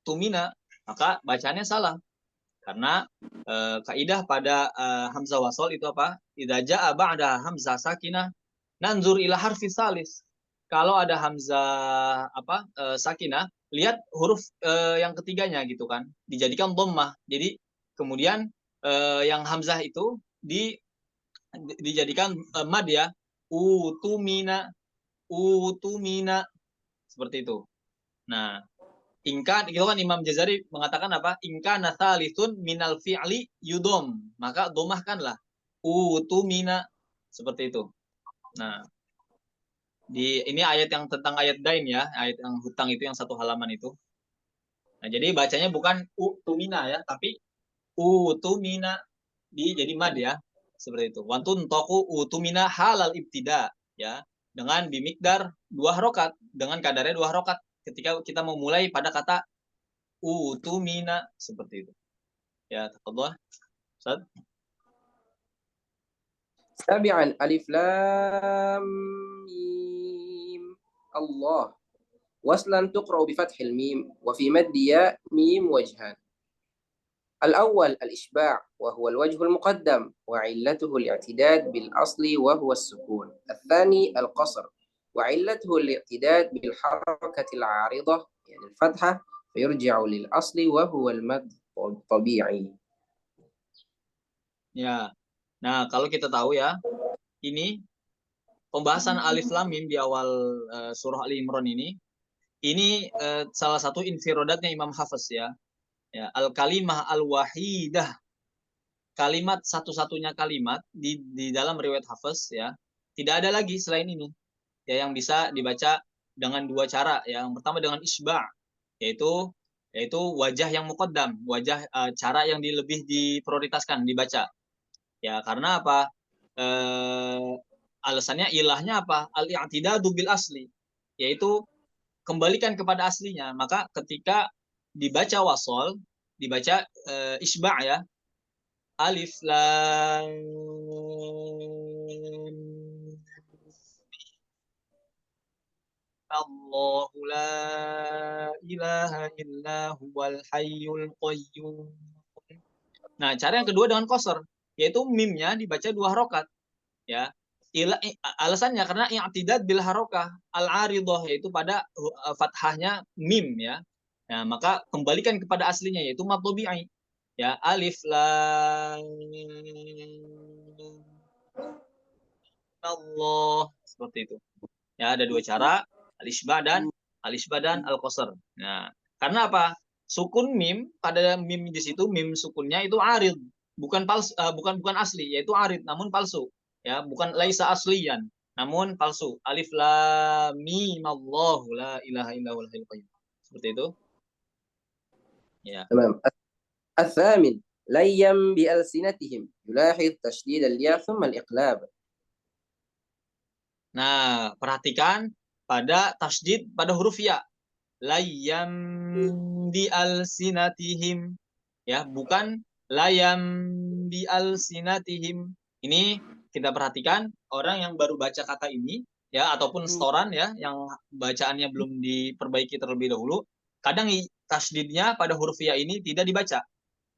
tumina, maka bacaannya salah. Karena kaidah pada hamzah wasol itu apa? Idza jaa ba'da hamzah sakinah nanzur ila harfi salis. Kalau ada hamzah sakinah, lihat huruf yang ketiganya gitu kan, dijadikan dhammah. Jadi kemudian yang hamzah itu dijadikan mad ya, utumina seperti itu. Nah, ingka itu kan Imam Jazari mengatakan apa? Ingka nasalithun minal fi'li yudom, maka domahkanlah utumina, seperti itu. Nah, ini ayat yang tentang ayat dain ya, ayat yang hutang itu yang satu halaman itu. Nah, jadi bacanya bukan utumina ya, tapi utumina jadi mad ya, seperti itu. Wantun toku utumina halal ibtida ya, dengan bimikdar 2 harokat, dengan kadarnya 2 harokat ketika kita memulai pada kata utumina, seperti itu. Ya, tafadhol. Ustaz. سابعا ألف لام ميم الله وصلا تقرأ بفتح الميم وفي مد ياء ميم وجهان. الأول الإشباع وهو الوجه المقدم وعلته الاعتداد بالأصل وهو السكون. الثاني القصر وعلته الاعتداد بالحركة العارضة يعني الفتحة فيرجع للأصل وهو المد الطبيعي. Ya. Nah, kalau kita tahu ya, ini pembahasan alif lam mim di awal surah Ali Imran ini salah satu infirodatnya Imam Hafiz ya. Ya, al-kalimah al-wahidah. Kalimat satu-satunya kalimat di dalam riwayat Hafiz ya. Tidak ada lagi selain ini. Ya, yang bisa dibaca dengan 2 cara. Yang pertama dengan isba', yaitu wajah yang muqaddam, wajah cara yang lebih diprioritaskan dibaca. Ya, karena apa? Alasannya ilahnya apa? Al-i'tidadu bil asli, yaitu kembalikan kepada aslinya. Maka ketika dibaca wasol, dibaca isba' ya. Alif lam Allahu la ilaha illa huwal hayyul qayyum. Nah, cara yang kedua dengan qasar, yaitu mimnya dibaca 2 harokat. Ya. Alasannya karena i'tidad bil harokah al-aridah, yaitu pada fathahnya mim ya. Nah, maka kembalikan kepada aslinya yaitu mad tabi'i. Ya, alif lam Allah, seperti itu. Ya, ada 2 cara, al-isba' dan al-qasar. Nah, karena apa? Sukun mim, pada mim di situ mim sukunnya itu arid, bukan palsu, bukan asli, yaitu arid namun palsu. Ya, bukan laisa asliyan, namun palsu. Alif lam mim Allahu la ilaha illa huwal hayyul qayyum. Seperti itu. Ya. تمام. الثامن ليم بألسنتهم يلاحظ تشديد الياء ثم الإقلاب. Nah, perhatikan pada tasydid pada huruf ya. Layam bi alsinatihim. Ya, bukan layam bi alsinatihim. Ini kita perhatikan orang yang baru baca kata ini ya, ataupun setoran ya, yang bacaannya belum diperbaiki terlebih dahulu, kadang tasydidnya pada huruf ya ini tidak dibaca.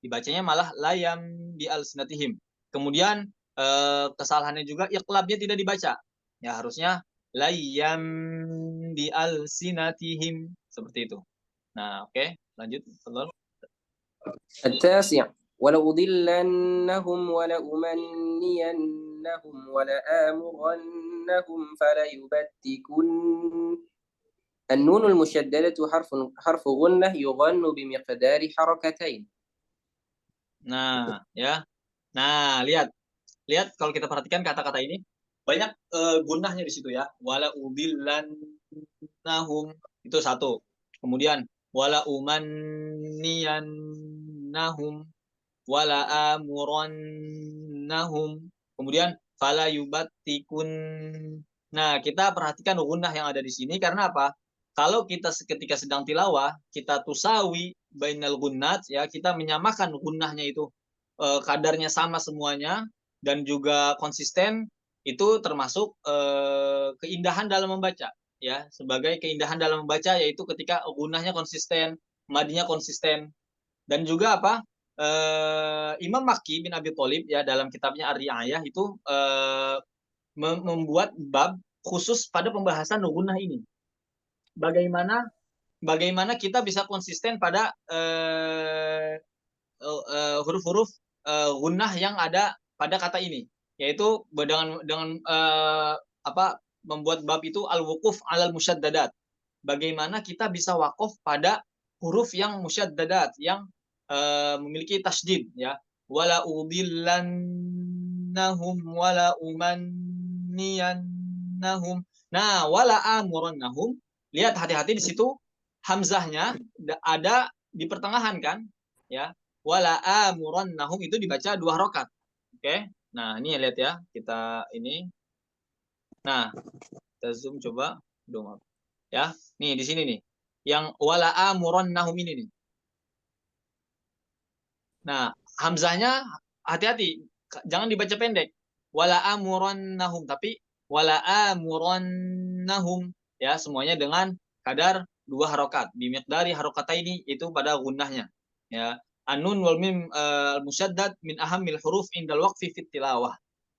Dibacanya malah layam bi alsinatihim. Kemudian kesalahannya juga iqlabnya tidak dibaca. Ya, harusnya layam bi alsinatihim, seperti itu. Nah, oke, lanjut. التاسع ولأضلنهم ولأمنينهم ولآمرنهم فليبتكن. النون المشددة حرف غنة يغن بمقدار حركتين. Nah, ya. Nah, lihat kalau kita perhatikan kata-kata ini, banyak gunahnya di situ ya. Wala udillannahum itu satu. Kemudian wala umanniyannahum wala amurannahum. Kemudian fala yubattikun. Nah, kita perhatikan gunah yang ada di sini karena apa? Kalau kita ketika sedang tilawah, kita tusawi bainal gunnat ya, kita menyamakan gunnahnya itu kadarnya sama semuanya dan juga konsisten, itu termasuk keindahan dalam membaca ya. Sebagai keindahan dalam membaca yaitu ketika gunnahnya konsisten, madinya konsisten. Dan juga apa? Imam Makki bin Abi Thalib ya dalam kitabnya Ar-Ri'ayah itu membuat bab khusus pada pembahasan gunnah ini. Bagaimana kita bisa konsisten pada huruf-huruf gunnah yang ada pada kata ini, yaitu dengan apa membuat bab itu al-wuquf 'alal musyaddadat. Bagaimana kita bisa wakaf pada huruf yang musyaddadat, yang memiliki tasydid ya. Wala udillannahum wala umanniyannahum. Nah, wala amurannahum, lihat hati-hati di situ hamzahnya ada di pertengahan kan ya. Wala amurannahum itu dibaca 2 rakaat. Oke. Nah, ini lihat ya, kita ini. Nah, kita zoom coba dong. Ya, nih di sini nih. Yang wala amurannahum ini nih. Nah, hamzahnya hati-hati, jangan dibaca pendek. Wala amurannahum, tapi wala amurannahum ya, semuanya dengan kadar 2 harokat. Bimiqdari harokataini itu pada gunnahnya. Ya. An-nun wal mim al-musyaddad min ahammil huruf indal waqfi fit tilawah.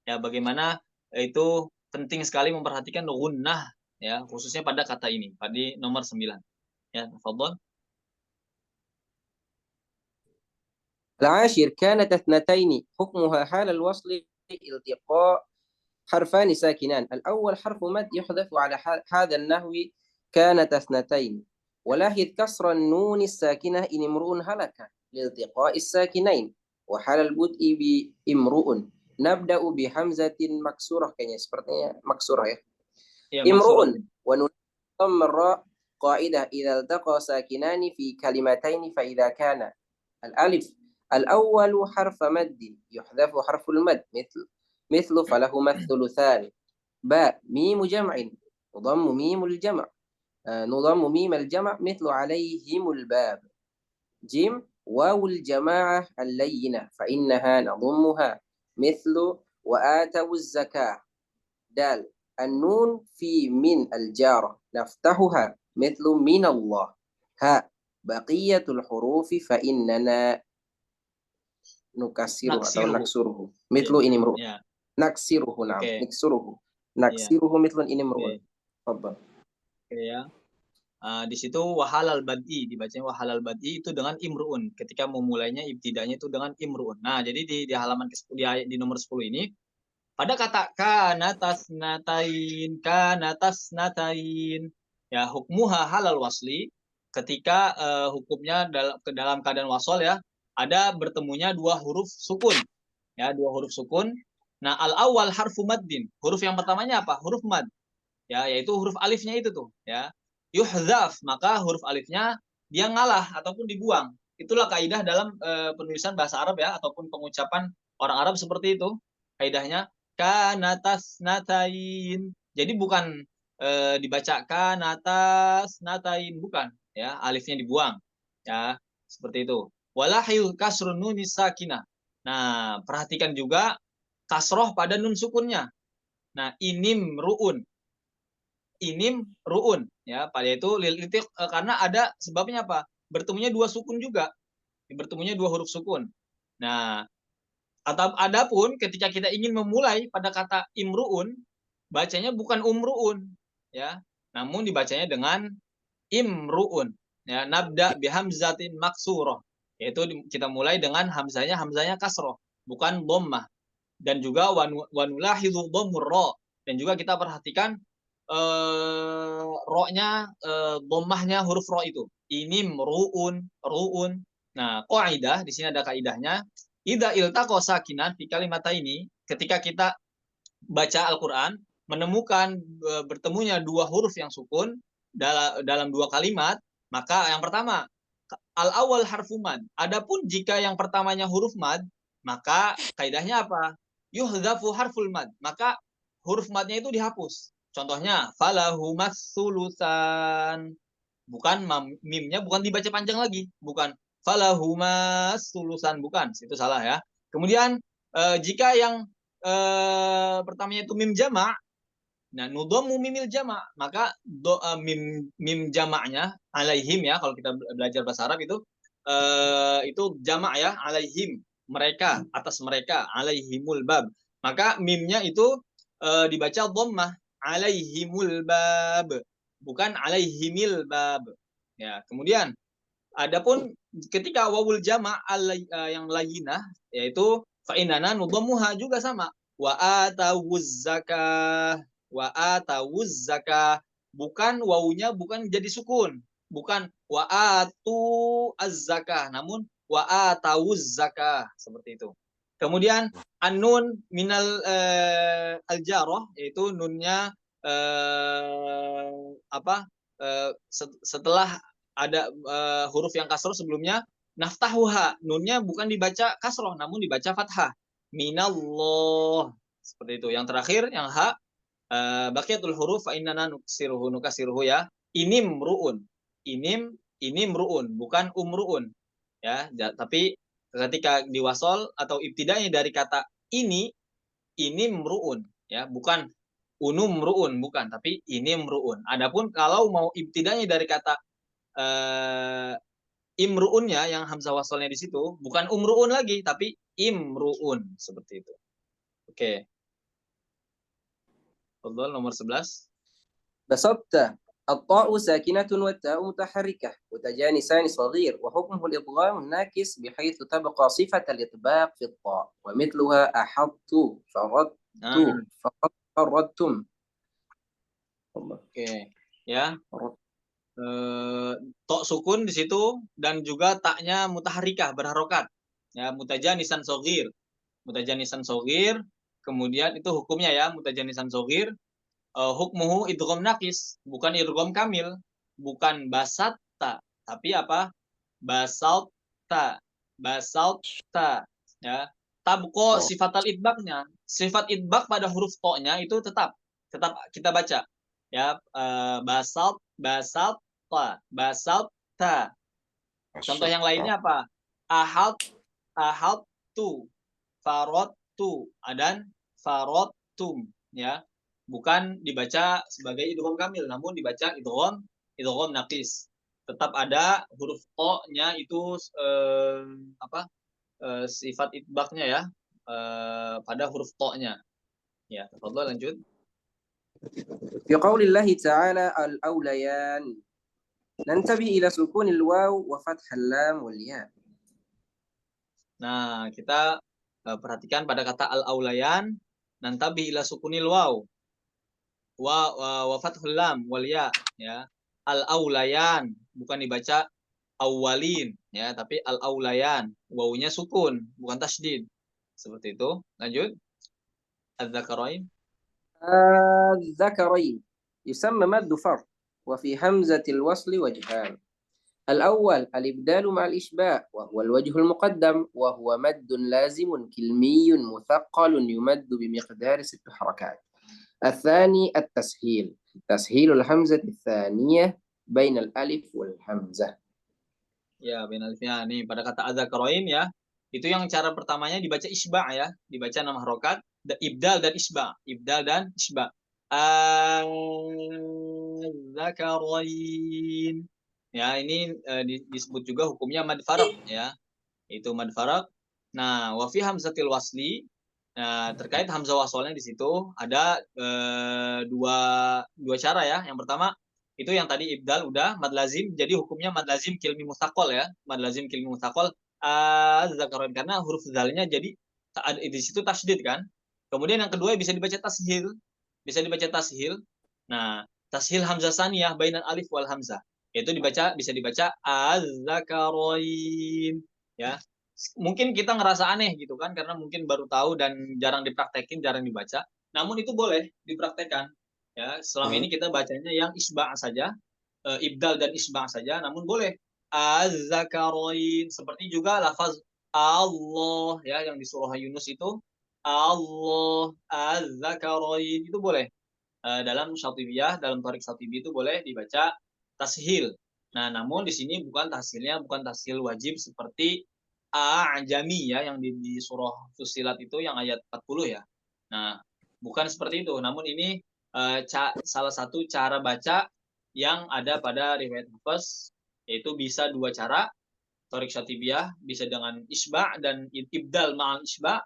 Ya, bagaimana itu penting sekali memperhatikan gunnah ya, khususnya pada kata ini, pada nomor 9. Ya, tafadhol. العاشر كانت اثنتين حكمها حال الوصل التقاء حرفان ساكنان. الأول حرف مد يحذف على هذا النحو كانت اثنتين. ولاحظ كسر النون الساكنة إن امرؤ هلك لالتقاء الساكنين وحال البدء بامرؤ. نبدأ بحمزة مكسورة كان sepertinya مكسورة ya. امرؤ ونضم الراء قاعدة إذا التقى ساكنان في كلمتين فإذا كان الألف الأول حرف مد يحذف حرف المد مثل فلهما الثلثان. باء ميم جمع نضم ميم الجمع مثل عليهم الباب. جيم واو الجماعة اللينة فإنها نضمها مثل وآتوا الزكاة. دال النون في من الجارة نفتحها مثل من الله. هاء بقية الحروف فإننا نكسره atau naksuruhu mitlu ini mru naksiruhu nah niksuruhu naksiruhu mitlu ini mru. Oke ya. Di situ wahalal bad'i, dibacanya wahalal bad'i itu dengan imruun, ketika memulainya ibtidanya itu dengan imruun. Nah, jadi di halaman ke-10 di nomor 10 ini pada kata kanatasnatain ya, hukmuha halal wasli, ketika hukumnya dalam keadaan wasol ya, ada bertemunya 2 huruf sukun ya, 2 huruf sukun. Nah, al awal harfu maddin, huruf yang pertamanya apa? Huruf mad ya, yaitu huruf alifnya itu tuh ya. Yuhdzaf, maka huruf alifnya dia ngalah ataupun dibuang. Itulah kaidah dalam penulisan bahasa Arab ya, ataupun pengucapan orang Arab seperti itu kaidahnya. Kanatasnatain, jadi bukan dibaca kanatasnatain, bukan ya, alifnya dibuang ya, seperti itu. Walahil kasrun nunis sakinah. Nah, perhatikan juga kasroh pada nun sukunnya. Nah, inim ruun ya, pada itu lilitik karena ada sebabnya apa? Bertemunya 2 sukun juga. Bertemunya 2 huruf sukun. Nah, adapun ketika kita ingin memulai pada kata imruun, bacanya bukan umruun ya, namun dibacanya dengan imruun ya. Nabda bihamzatin maksurah, yaitu kita mulai dengan hamzahnya kasroh, bukan dhammah. Dan juga wanulahidhu dhammur ra, dan juga kita perhatikan ro-nya, dhammahnya huruf ro itu. Ini ruun. Nah, qaidah di sini ada kaidahnya. Idza iltaqa sakinan fi kalimataini, ketika kita baca Al-Quran, menemukan bertemunya dua huruf yang sukun dalam dua kalimat, maka yang pertama, al-awwal harfu mad. Adapun jika yang pertamanya huruf mad, maka kaidahnya apa? Yuhdhafu harful mad. Maka huruf madnya itu dihapus. Contohnya, falahu mas-sulusan. Bukan mimnya bukan dibaca panjang lagi, bukan falahu mas-sulusan, bukan. Itu salah ya. Kemudian jika yang pertamanya itu mim jamak, nah nudhamu mimil jamak, maka mim jamaknya alaihim ya, kalau kita belajar bahasa Arab itu jamak ya, alaihim, mereka, atas mereka, alaihimul bab. Maka mimnya itu dibaca dhammah, alaihimul bab, bukan alaihimil bab. Ya, kemudian adapun ketika wawul jamak yang layyinah, yaitu fa inana nudhammuha, juga sama. Wa atawuz zakah, wa atawuz zakah, bukan wawunya bukan jadi sukun, bukan wa atu az-zakah, namun wa atawuz zakah, seperti itu. Kemudian an-nun minal al-jarah, yaitu nunnya setelah ada huruf yang kasroh sebelumnya, naftahuha, nunnya bukan dibaca kasroh namun dibaca fathah, minallah, seperti itu. Yang terakhir yang ha, baqiyatul huruf fa innana nukasiruhu ya, inim ruun, inim ruun, bukan umruun ya, tapi ketika diwasol atau ibtidanya dari kata ini mruun ya, bukan unum ruun, bukan, tapi ini mruun. Adapun kalau mau ibtidanya dari kata imruunnya yang hamzah wasolnya di situ, bukan umruun lagi tapi imruun, seperti itu. Oke. Fadhal nomor 11. بسطت الطاء ساكنة والتاء متحركة وتجانسان صغير وحكمه الإضغام ناكس بحيث تبقى صفة الإطباق في الطاء ومثلها أحطت فردت فردتم. Oke, ya. Tok sukun di situ dan juga taknya mutaharikah, berharokat. Ya, mutajanisan shogir. Mutajanisan shogir, kemudian itu hukumnya ya, mutajanisan shogir. Hukmuhu idgham nakis, bukan idgham kamil, bukan basatta, tapi apa? Basalta, basalta, ya. Tabqo sifatal idbaknya. Sifat idbak pada huruf toknya itu tetap kita baca. Ya, basalta, basalta. Contoh yang lainnya apa? Ahadtu, faradtu, dan faradtum, ya. Bukan dibaca sebagai idgham kamil, namun dibaca idgham naqis. Tetap ada huruf o-nya itu sifat idbaknya ya, pada huruf to-nya. Ya, tafadhol lanjut. في قول الله تعالى الأوليان ننتبه إلى سكون الواو وفتح اللام والياء. Nah, kita perhatikan pada kata al-aulayan, nantabi ila sukunil waw wa fathul lam wal ya, ya. Al-aulayan bukan dibaca awalin ya, tapi al-aulayan, wawunya sukun bukan tasydid. Seperti itu. Lanjut. Az-zakarain. الذكرين يسمى مد فرق وفي همزة الوصل وجهان. الأول الإبدال مع الإشباع وهو الوجه المقدم وهو مد لازم كلمي مثقل يمد بمقدار 6 حركات. الثاني التسهيل، تسهيل الهمزة الثانية بين الألف والهمزة. Ya, bain alifnya. Nih pada kata az-zakarain ya, itu yang cara pertamanya dibaca isba ya, dibaca 6 harokat, ibdal dan isba, ibdal dan isba. Az-zakarain. Ya, ini disebut juga hukumnya mad faraq ya. Itu mad faraq. Nah, wa fi hamzatil wasli, terkait hamzah wasolnya di situ ada dua cara ya. Yang pertama itu yang tadi ibdal udah mad lazim, jadi hukumnya mad lazim kilmi mustaqol ya, mad lazim kilmi mustaqol az-zakarain, karena huruf zalnya jadi di situ tasydid kan. Kemudian yang kedua bisa dibaca tashil, Nah, tashil hamzah saniyah bainal alif wal hamzah, yaitu bisa dibaca az-zakarain ya. Mungkin kita ngerasa aneh gitu kan, karena mungkin baru tahu dan jarang dipraktekin, jarang dibaca. namun itu boleh dipraktekkan. Ya, selama ini kita bacanya yang isba' saja, ibdal dan isba' saja, namun boleh az-zakarain, seperti juga lafaz Allah ya yang di surah Yunus itu Allah az-zakarain itu boleh. Dalam Syatibiyah, dalam Thariq Syatibi itu boleh dibaca tashil. Nah, namun di sini bukan tashil wajib seperti a'jami ya yang di surah Fussilat itu yang ayat 40 ya. Nah, bukan seperti itu. Namun ini salah satu cara baca yang ada pada riwayat Hafiz, yaitu bisa dua cara. Thariq Syatibiyah bisa dengan isba' dan ibdal ma'al isba'.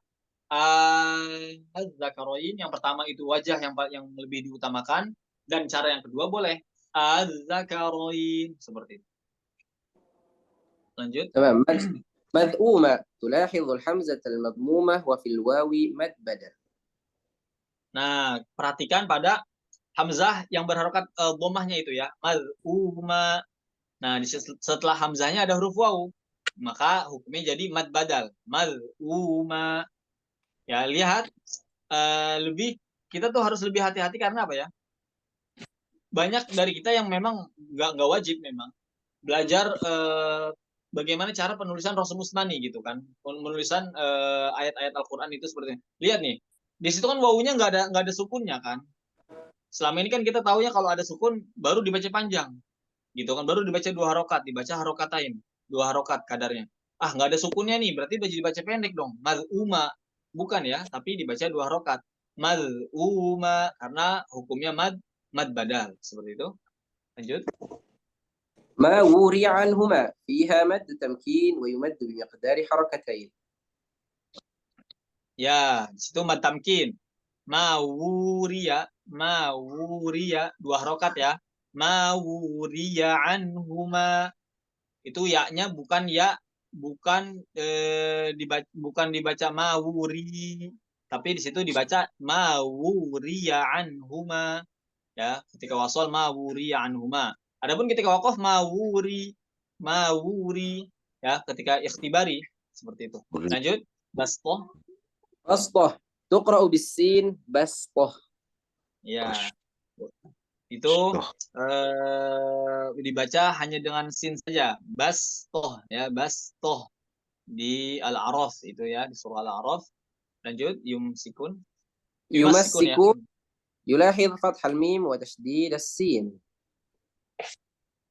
Az-zakarain yang pertama itu wajah yang lebih diutamakan, dan cara yang kedua boleh az-zakarain seperti itu. Lanjut. تمام. مذءومة تلاحظ الحمزة المضمومة وفي الواو مد بدل. Nah, perhatikan pada hamzah yang berharokat dhammahnya itu ya, maz'uma. Nah, setelah hamzahnya ada huruf waw, maka hukumnya jadi mad badal, maz'uma. Ya, lihat kita tuh harus lebih hati-hati karena apa ya? Banyak dari kita yang memang nggak wajib memang belajar bagaimana cara penulisan Rasul Musmani gitu kan, penulisan ayat-ayat Al-Quran itu seperti ini. Lihat nih, di situ kan wawunya nggak ada sukunnya kan. Selama ini kan kita taunya kalau ada sukun baru dibaca panjang, gitu kan, baru dibaca 2 harokat, dibaca harokatain, 2 harokat kadarnya. Nggak ada sukunnya nih, berarti dibaca pendek dong, maz'uma. Bukan ya, tapi dibaca 2 harokat, maz'uma, karena hukumnya mad badal seperti itu. Lanjut. ما وري عنهما فيها مد تمكين ويمد بمقدار حركتين. Ya, di situ mad tamkin. Mawuriya 2 harokat ya. Mawuriya anhuma. Itu ya-nya bukan ya, bukan dibaca mawuri, tapi di situ dibaca mawuriya anhuma. Ya, ketika wasal mawuriya anhuma. Adapun ketika waqaf mawuri ya, ketika ikhtibari seperti itu. Lanjut, bastoh. بسطة تقرأ بالسين بسطة. Ya, itu dibaca hanya dengan sin saja, bastoh ya, bastoh di Al-A'raf itu ya, di surah Al-A'raf. Lanjut, yumsikun ya. يمسك يلاحظ فتح الميم وتشديد السين.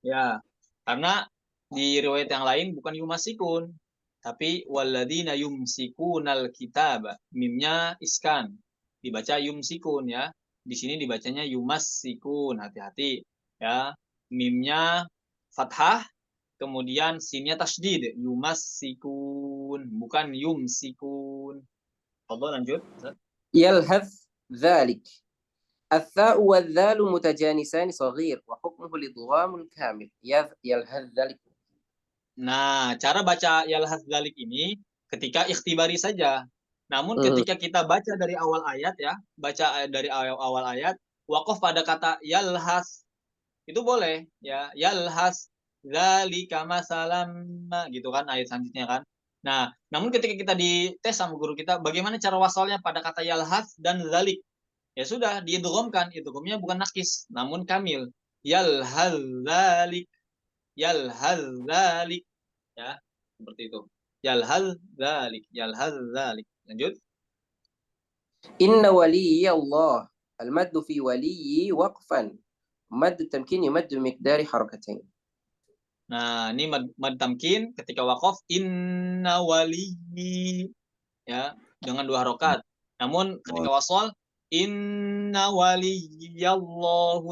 Ya, karena di riwayat yang lain bukan yumasikun, tapi walladzina yumsikunal kitaba, mimnya iskan, dibaca yumsikun ya. Di sini dibacanya yumassikun, hati-hati ya. Mimnya fathah, kemudian sinnya tasydid, yumassikun, bukan yumsikun. Fadhal, lanjut. يلهث ذلك. الثاء والذال متجانسان صغير وحكمه الإدغام الكامل. يلهث ذلك. Nah, cara baca yalhas dzalik ini ketika ikhtibari saja. Namun ketika kita baca dari awal ayat ya, baca dari awal ayat, waqaf pada kata yalhas, itu boleh ya, yalhas dzalika masalam gitu kan ayat selanjutnya kan. Nah, namun ketika kita dites sama guru kita bagaimana cara wasalnya pada kata yalhas dan dzalik, ya sudah diidghamkan, idghamnya bukan nakis namun kamil. Yalhas dzalik, yalhaz dzalik ya, seperti itu. Yalhaz dzalik, yalhaz dzalik. Lanjut. إن ولي الله. المد في ولي وقفا. مد التمكين يمد بمقدار حركتين. Nah, ini mad tamkin ketika waqaf inna waliyyi ya, dengan 2 harokat. Namun ketika wasal inna waliyallahu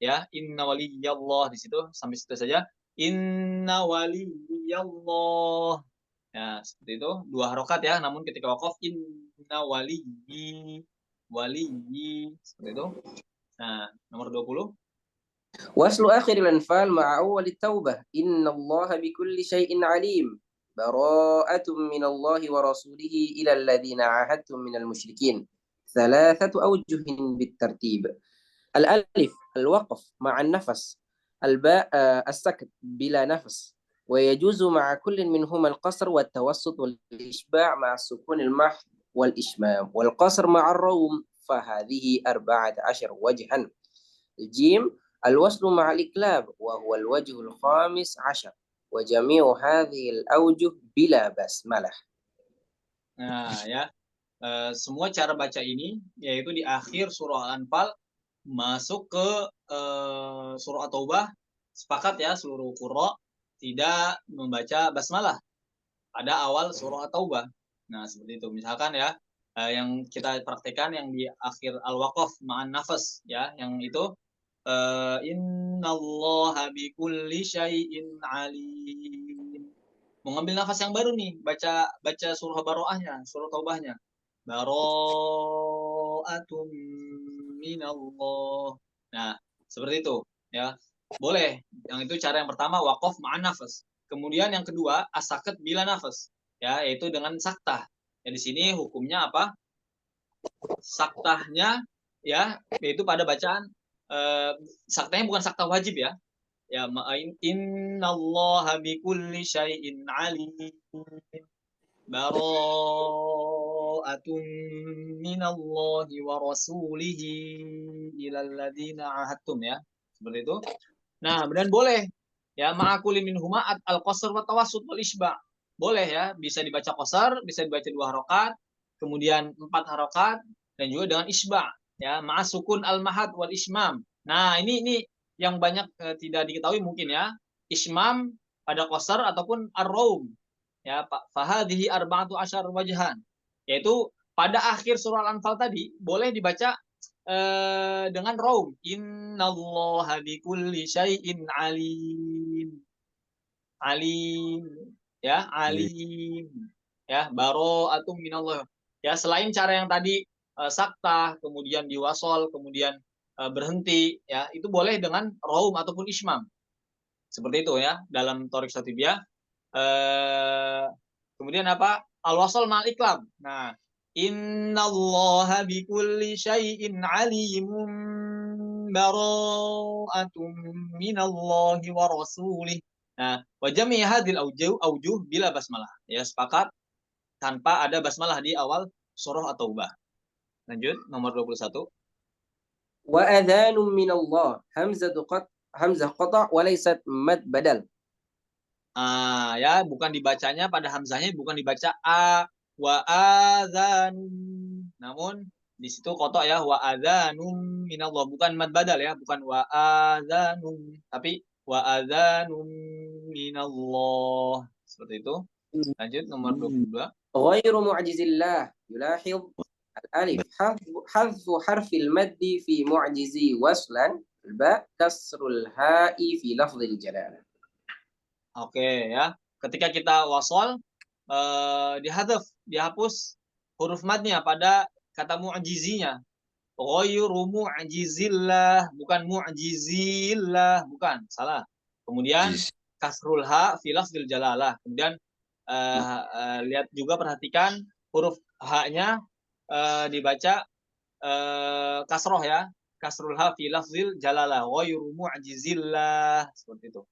ya, inna waliyallah, di situ sampai situ saja. Inna waliyallah. Ya, seperti itu, 2 harokat ya. Namun ketika waqaf inna waliyyi seperti itu. Nah, nomor 20. وصل آخر الأنفال مع أول التوبة. إن الله بكل شيء عليم. براءة من الله ورسوله إلى الذين عاهدتم من المشركين. 3 أوجه بالترتيب. الألف الوقف مع النفس. الباء السكت بلا نفس. ويجوز مع كل منهما القصر والتوسط والإشباع مع السكون المحض والإشمام والقصر مع الروم فهذه 14 وجها. الجيم الوصل مع الإقلاب وهو الوجه الخامس عشر وجميع هذه الأوجه بلا basmalah. Nah, ya. Semua cara baca ini yaitu di akhir surah Al-Anfal masuk ke surah At-Taubah, sepakat ya seluruh qurra tidak membaca basmalah pada awal surah At-Taubah. Nah, seperti itu. Misalkan ya yang kita praktekkan yang di akhir Al-Waqaf ma'an nafas ya, yang itu innallaha bikulli syai'in alim. Mengambil nafas yang baru nih, baca surah Baroahnya, surah Taubahnya. Baro'atum minallah. Nah, seperti itu ya. Boleh. Yang itu cara yang pertama waqaf ma'an nafas. Kemudian yang kedua as-sakat bila nafas. Ya, yaitu dengan saktah. Ya, di sini hukumnya apa? Saktahnya ya, yaitu pada bacaan saktahnya bukan saktah wajib ya. Ya, innallaha bikulli syai'in alim. Bara'atun minallahi wa rasulihi ilal ladzina ahadtum ya. Seperti itu. Nah, kemudian boleh ya ma'akuli minhuma al-qasr wa tawassut wal isba'. Boleh ya, bisa dibaca qasar, bisa dibaca 2 harokat, kemudian 4 harokat dan juga dengan isba' ya, ma'asukun al-mahad wal ismam. Nah, ini yang banyak tidak diketahui mungkin ya, ismam pada qasar ataupun ar-raum. Ya, fahadhihi 14 wajhan. Yaitu pada akhir surah Al-Anfal tadi boleh dibaca dengan raum. Innallaha bikulli syai'in alim. Alim ya, alim. Ya, bara'atum minallah. Ya, selain cara yang tadi saktah, kemudian diwasol, kemudian berhenti ya, itu boleh dengan raum ataupun ismam. Seperti itu ya dalam Thoriq Syatibiyah. Kemudian apa? Al-wasal ma'al iqlab. Nah, innallaha bikulli syai'in alimun bara'atum minallahi wa rasulih. Nah, wa jami' hadhil aujuh bila basmalah. Ya, sepakat tanpa ada basmalah di awal surah At-Taubah. Lanjut nomor 21. Wa adhanum minallah hamzah qata' wa laysat mad badal. Ya, bukan dibacanya pada hamzahnya bukan dibaca a wa adzanum. Namun di situ kotok ya, wa adzanum minallah, bukan mad badal ya, bukan wa adzanum, tapi wa adzanum minallah. Seperti itu. Lanjut nomor 22. Ghairu mu'jizillah yulahid al-alif hadfu harfil maddi fi mu'jizi waslan al-ba kasrul ha'i fi lafzil jalalah. Oke ya, ketika kita wasol dihapus huruf madnya pada kata mu'jizinya. Ghairu mu'jizillah, bukan mu'jizillah, bukan, salah. Kemudian kasrul ha fi lafzil jalalah. Kemudian lihat juga, perhatikan huruf ha-nya dibaca kasroh ya. Kasrul ha fi lafzil jalalah. Ghairu mu'jizillah, seperti itu.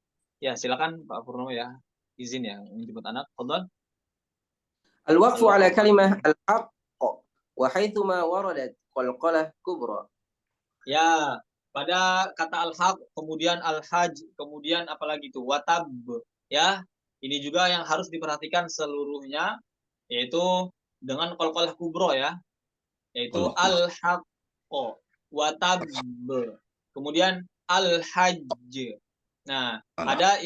Ya, silakan Pak Purnomo ya. Izin ya menjemput anak. Fadhal. Al-waqfu ala kalimah al-haqq wa haitsuma waradat qalqalah kubra. Ya, pada kata al-haq, kemudian al-hajj, kemudian apalagi itu watab ya. Ini juga yang harus diperhatikan seluruhnya, yaitu dengan qalqalah kubro ya. Yaitu al-haq, watab, kemudian al-hajj. Nah, ada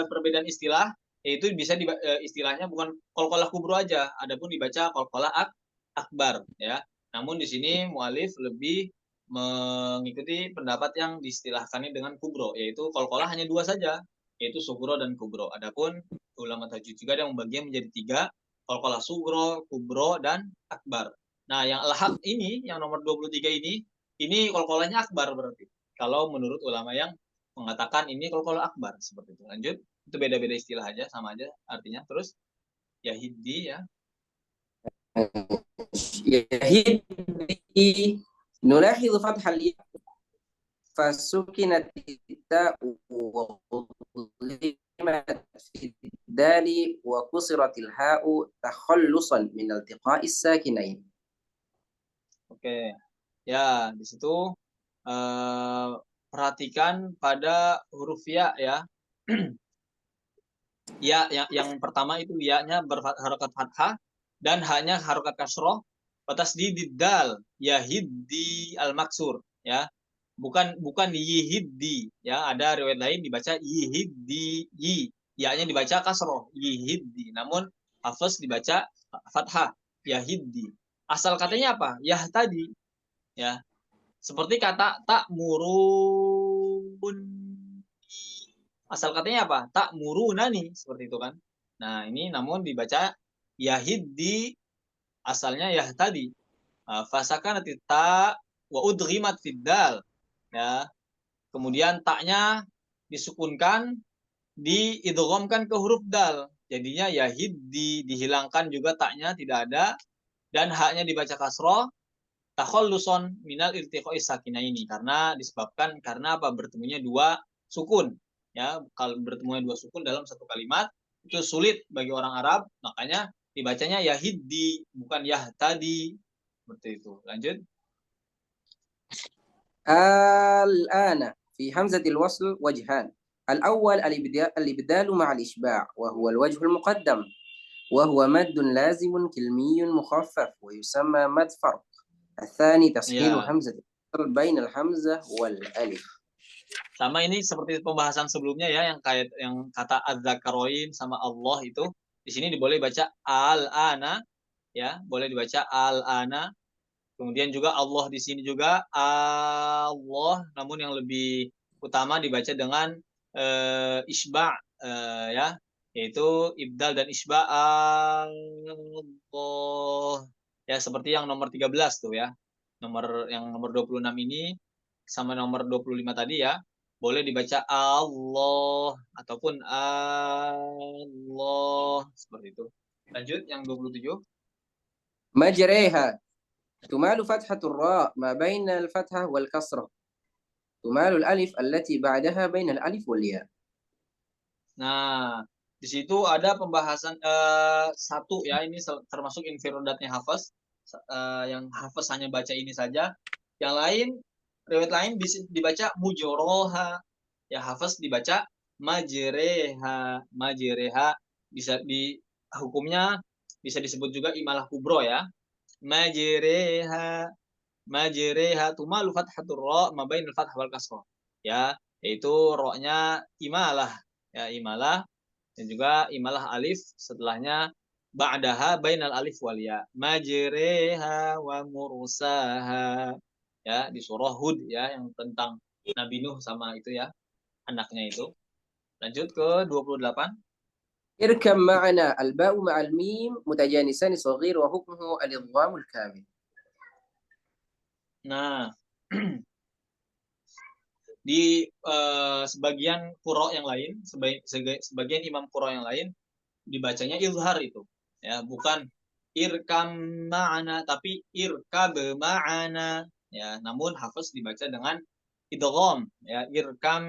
perbedaan istilah, yaitu bisa istilahnya bukan qalqalah kubro aja, adapun dibaca qalqalah akbar ya. Namun di sini mualif lebih mengikuti pendapat yang diistilahkannya dengan kubro, yaitu qalqalah hanya 2 saja, yaitu sugro dan kubro. Adapun ulama tajwid juga yang membagi menjadi 3, qalqalah sugro, kubro dan akbar. Nah, yang al-haq ini, yang nomor 23 ini qalqalahnya akbar berarti. Kalau menurut ulama yang mengatakan ini qalqalah akbar, seperti itu. Lanjut, itu beda-beda istilah aja, sama aja artinya. Terus yahidi ya. Yahidi nulahidhu fathal ya fasukinat ta'u wa udhimat fi dali wa kusiratil ha'u takhallusan min iltiqa'is sakinain. Oke. Ya, di situ perhatikan pada huruf ya ya. Ya, yang pertama itu ya-nya berharokat fathah dan hanya harokat kasroh. Batas di dal yahiddi al maksur ya. Bukan yihiddi ya. Ada riwayat lain dibaca yihiddi yi. Ya-nya dibaca kasroh yihiddi. Namun Hafiz dibaca fathah yahiddi. Asal katanya apa? Yah tadi ya. Seperti kata tak murun. Asal katanya apa? Tak murunani seperti itu kan. Nah, ini namun dibaca yahiddi, asalnya yah tadi. Fasakan ta wa udghimat fiddal. Ya. Kemudian taknya disukunkan, diidghamkan ke huruf dal. Jadinya yahiddi, dihilangkan juga taknya, tidak ada, dan haknya dibaca kasroh. Takhalluson minal iltiqai sakinaini, karena disebabkan karena apa? Bertemunya dua sukun. Ya, kalau bertemunya dua sukun dalam satu kalimat itu sulit bagi orang Arab, makanya dibacanya yahiddi bukan yahtadi. Seperti itu. Lanjut. الآن في همزة الوصل وجهان. الأول الإبدال مع الإشباع وهو الوجه المقدم، وهو مد لازم كلمي مخفف ويسمى مد فرق. الثاني تسهيل Ya. همزة الوصل بين الحمزة والألف. Sama ini seperti pembahasan sebelumnya ya, yang kayak yang kata az-zakaroin sama Allah itu, di sini boleh baca al-ana ya, boleh dibaca al-ana. Kemudian juga Allah di sini juga Allah, namun yang lebih utama dibaca dengan isba ya, yaitu ibdal dan isba Allah. Ya, seperti yang nomor 13 tuh ya. Yang nomor 26 ini sama nomor 25 tadi ya. Boleh dibaca Allah ataupun Allah seperti itu. Lanjut yang 27. مجريها تمال فتحة الراء ما بين الفتحة والكسرة، تمال الألف التي بعدها بين الألف والياء. Nah, di situ ada pembahasan satu ya, ini termasuk infiradatnya Hafiz, yang Hafiz hanya baca ini saja. Yang lain, riwayat lain bisa dibaca mujoroha, ya Hafiz dibaca majreha, majreha, bisa di hukumnya bisa disebut juga imalah kubro ya. Majreha, majreha tumalu fathatur ra ma bainal fathah wal kasrah. Ya, yaitu ro-nya imalah, ya imalah, dan juga imalah alif setelahnya ba'daha bainal alif wal ya. Majreha wa mursaha. Ya, di surah Hud ya, yang tentang Nabi Nuh sama itu ya, anaknya itu. Lanjut ke 28. اركب معنا الباء مع الميم متجانسان صغير وحكمه الإضغام الكامل. Nah, di sebagian qura yang lain, sebagian imam qura yang lain dibacanya izhar itu. Ya, bukan irkam ma'ana tapi irkab ma'ana. Ya, namun Hafiz dibaca dengan idgham ya, irkam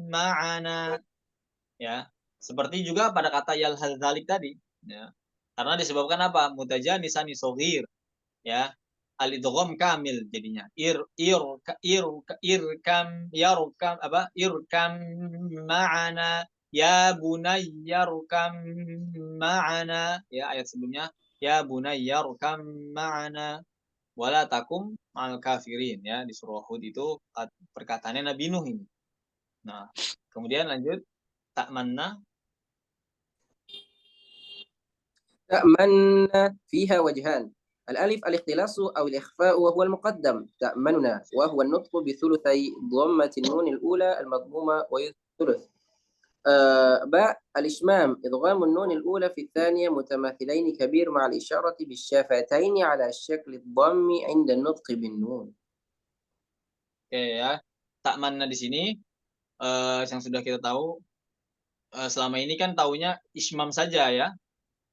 ma'ana. Ya, seperti juga pada kata yal hadzalik tadi ya. Karena disebabkan apa? Mutajanisani shaghir ya. Al idgham kamil jadinya. Irkam yarkam apa? Irkam ma'ana ya bunayyarkam ma'ana ya, ayat sebelumnya ya bunayyarkam ma'ana wala takum ma'al kafirin ya, di surah Hud itu perkataannya Nabi Nuh ini. Nah, kemudian lanjut ta'manna. تأمن فيها وجهان. الألف الاختلاس أو الإخفاء وهو المقدم تأمننا، وهو النطق بثلثي ضمة النون الأولى المضمومة وثلث. باء الإشمام إضغام النون الأولى في الثانية متماثلين كبير مع الإشارة بالشفتين على شكل الضم عند النطق بالنون. Oke ya, ta'manna di sini yang sudah kita tahu selama ini kan taunya ismam saja ya.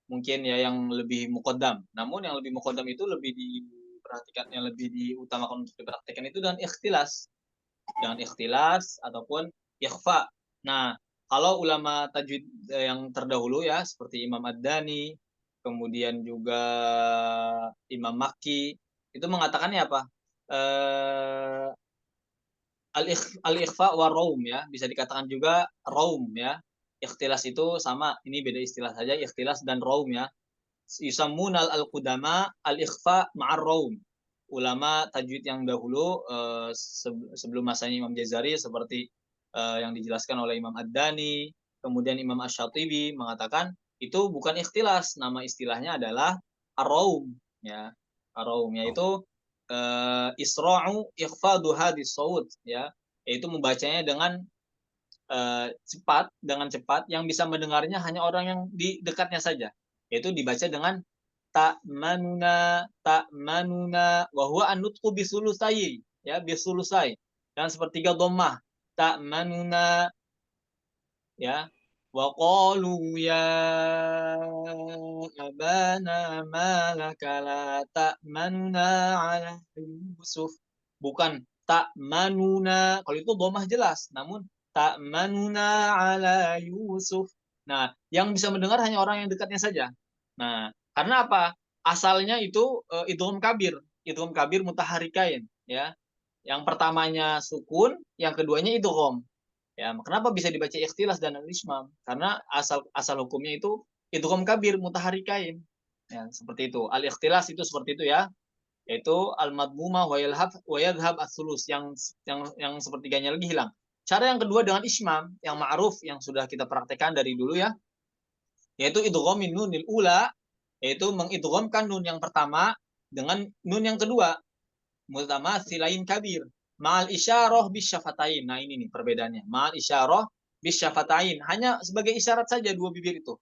Mungkin ya yang lebih muqaddam. Namun yang lebih muqaddam itu lebih diperhatikan, yang lebih diutamakan untuk diperhatikan itu dengan ikhtilas. Dengan ikhtilas ataupun ikhfa. Nah, kalau ulama tajwid yang terdahulu ya, seperti Imam Ad-Dani, kemudian juga Imam Makki, itu mengatakannya apa? Al-ikhfa wa raum ya, bisa dikatakan juga raum ya. Ikhtilas itu sama, ini beda istilah saja, ikhtilas dan raum ya. Yusammunal al-qudama al-ikhfa ma'ar raum. Ulama tajwid yang dahulu sebelum masanya Imam Jazari seperti yang dijelaskan oleh Imam Ad-Dani, kemudian Imam Asy-Syatibi mengatakan itu bukan ikhtilas, nama istilahnya adalah ar-raum ya. Ar-raum yaitu isra'u ikhfadu hadis saut ya, yaitu membacanya dengan cepat, yang bisa mendengarnya hanya orang yang di dekatnya saja, yaitu dibaca dengan ta'manuna wa huwa an-nutqu bisulusai ya, bisulusai dan sepertiga dhammah ta'manuna ya. Wa qalu ya abana ma laka la ta'manuna ala Yusuf, bukan ta'manuna, kalau itu dhammah jelas, namun ta'manuna ala Yusuf. Nah, yang bisa mendengar hanya orang yang dekatnya saja. Nah, karena apa? Asalnya itu idgham kabir mutaharikain ya. Yang pertamanya sukun, yang keduanya idgham. Ya, kenapa bisa dibaca ikhtilas dan al-ismam? Karena asal hukumnya itu idgham kabir mutaharikain. Ya, seperti itu. Al-ikhtilas itu seperti itu ya. Yaitu al-madmumah wa yadhhab as-sulus, yang sepertiganya lagi hilang. Cara yang kedua dengan ismam yang ma'ruf yang sudah kita praktekkan dari dulu ya, yaitu idghamin nunil ula, yaitu mengidghamkan nun yang pertama dengan nun yang kedua, mutamatsilain kabir ma'al isyarah bisyafatain. Nah, ini nih perbedaannya. Ma'al isyarah bisyafatain, hanya sebagai isyarat saja dua bibir itu.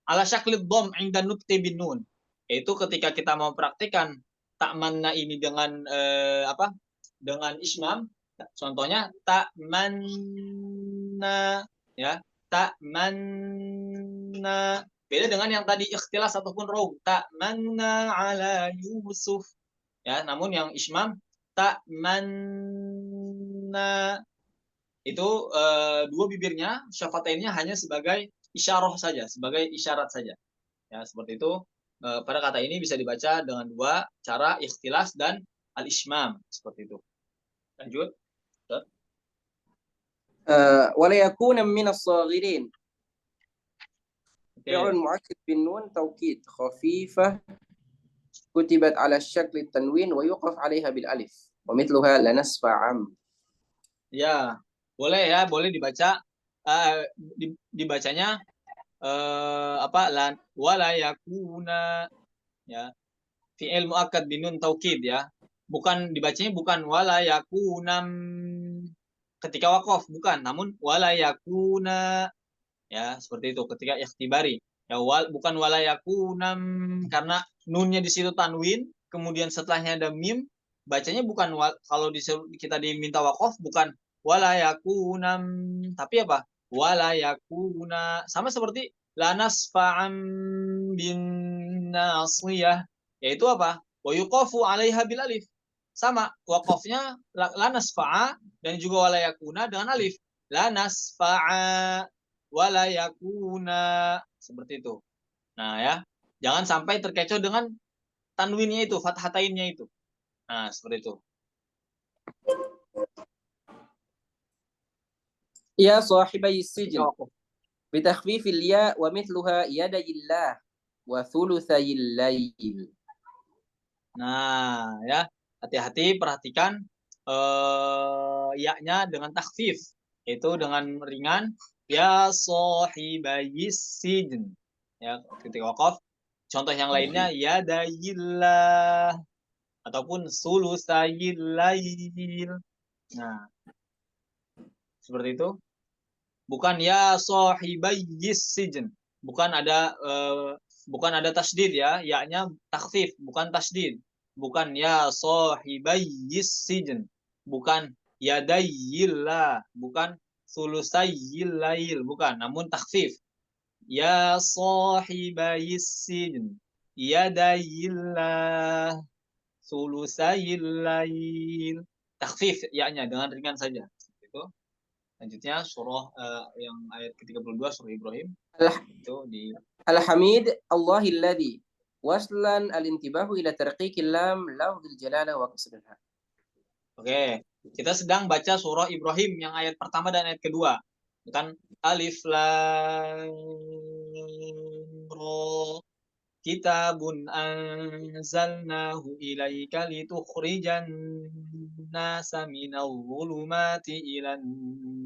Ala syaklid dham 'inda nutqi bin nun. Yaitu ketika kita mau praktikkan ta'manna ini dengan dengan ismam, contohnya ta'manna ya, ta'manna. Beda dengan yang tadi ikhtilas ataupun raum, ta'manna ala Yusuf. Ya, namun yang ismam ta'manna itu dua bibirnya, syafatainnya hanya sebagai isyarah saja, sebagai isyarat saja. Ya, seperti itu. Pada kata ini bisa dibaca dengan dua cara, ikhtilas dan al-ismam, seperti itu. Lanjut. ولا يكون من الصاغرين فعل مؤكد بالنون توكيد خفيفة كتبت على الشكل التنوين ويوقف عليها بالألف ومثلها لنسفع عم. Ya, boleh ya, boleh dibaca dibacanya wala yakuna ya, fi'il muakkad binun taukid ya. Bukan dibacanya bukan wala yakunam ketika waqaf, bukan, namun wala yakuna ya, seperti itu ketika ikhtibari. Ya, bukan wala yakunam karena nunnya di situ tanwin, kemudian setelahnya ada mim, bacanya bukan kalau kita diminta waqaf bukan wala yakunam, tapi apa? Wala yakuna, sama seperti lanas fa'am bin nasiyah, yaitu apa? Wa yuqafu 'alaiha bil alif. Sama, waqafnya lanas fa'a dan juga wala yakuna dengan alif. Lanas fa'a wala yakuna, seperti itu. Nah ya, jangan sampai terkecoh dengan tanwinnya itu, fathatainnya itu. Nah, seperti itu. Ya sahibai sijn bitakhfifil ya wa mithluha yadayillah wa thulutsayil lail. Nah, ya, hati-hati perhatikan ya-nya dengan takhfif, yaitu dengan ringan. Ya sahibayis sijn. Ya, ketika waqaf. Contoh yang lainnya yadayillah ataupun sulusayil lail. Nah, seperti itu. Bukan ya sahibayis sijn. Bukan ada tasydid ya, ya-nya takhfif, bukan tasydid. Bukan ya sahibayis sijn. Bukan yadayillah, bukan sulusayil lail, bukan, namun takhfif. Ya sahibayis sijn yadayillah sulusayil lail. Takhfif ya-nya dengan ringan saja. Itu. Lanjutnya surah yang ayat ke-32 surah Ibrahim. Itu di Al-Hamid Allahilladzi waslan al-intibahu ila tarqiqil lam lafzul jalalah wa kasril ha. Oke, kita sedang baca surah Ibrahim yang ayat pertama dan ayat kedua. Bukan alif lam ra. Kitabun anzalnahu ilaika litukhrijan nasa minal zulumati ilan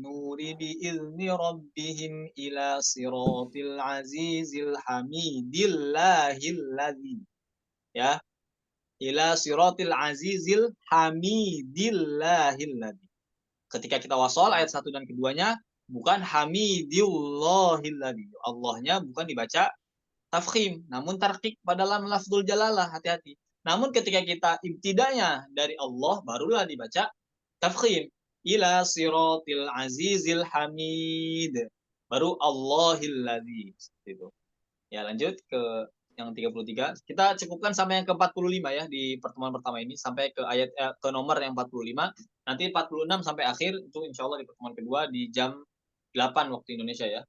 nuri biizni rabbihim ila siratil azizil hamidillahilladzi. Ya, ila siratil azizil hamidillahilladzi. Ketika kita wasol ayat 1 dan keduanya bukan hamidillahilladzi. Allahnya bukan dibaca tafkhim, namun tarqiq pada lam lafzul jalalah, hati-hati. Namun ketika kita ibtidanya dari Allah barulah dibaca tafkhim. Ila siratil azizil hamid. Baru Allahilladzi. Itu. Ya, lanjut ke yang 33. Kita cukupkan sampai yang ke 45 ya di pertemuan pertama ini sampai ke ayat ke nomor yang 45. Nanti 46 sampai akhir itu insyaallah di pertemuan kedua di jam 8 waktu Indonesia ya.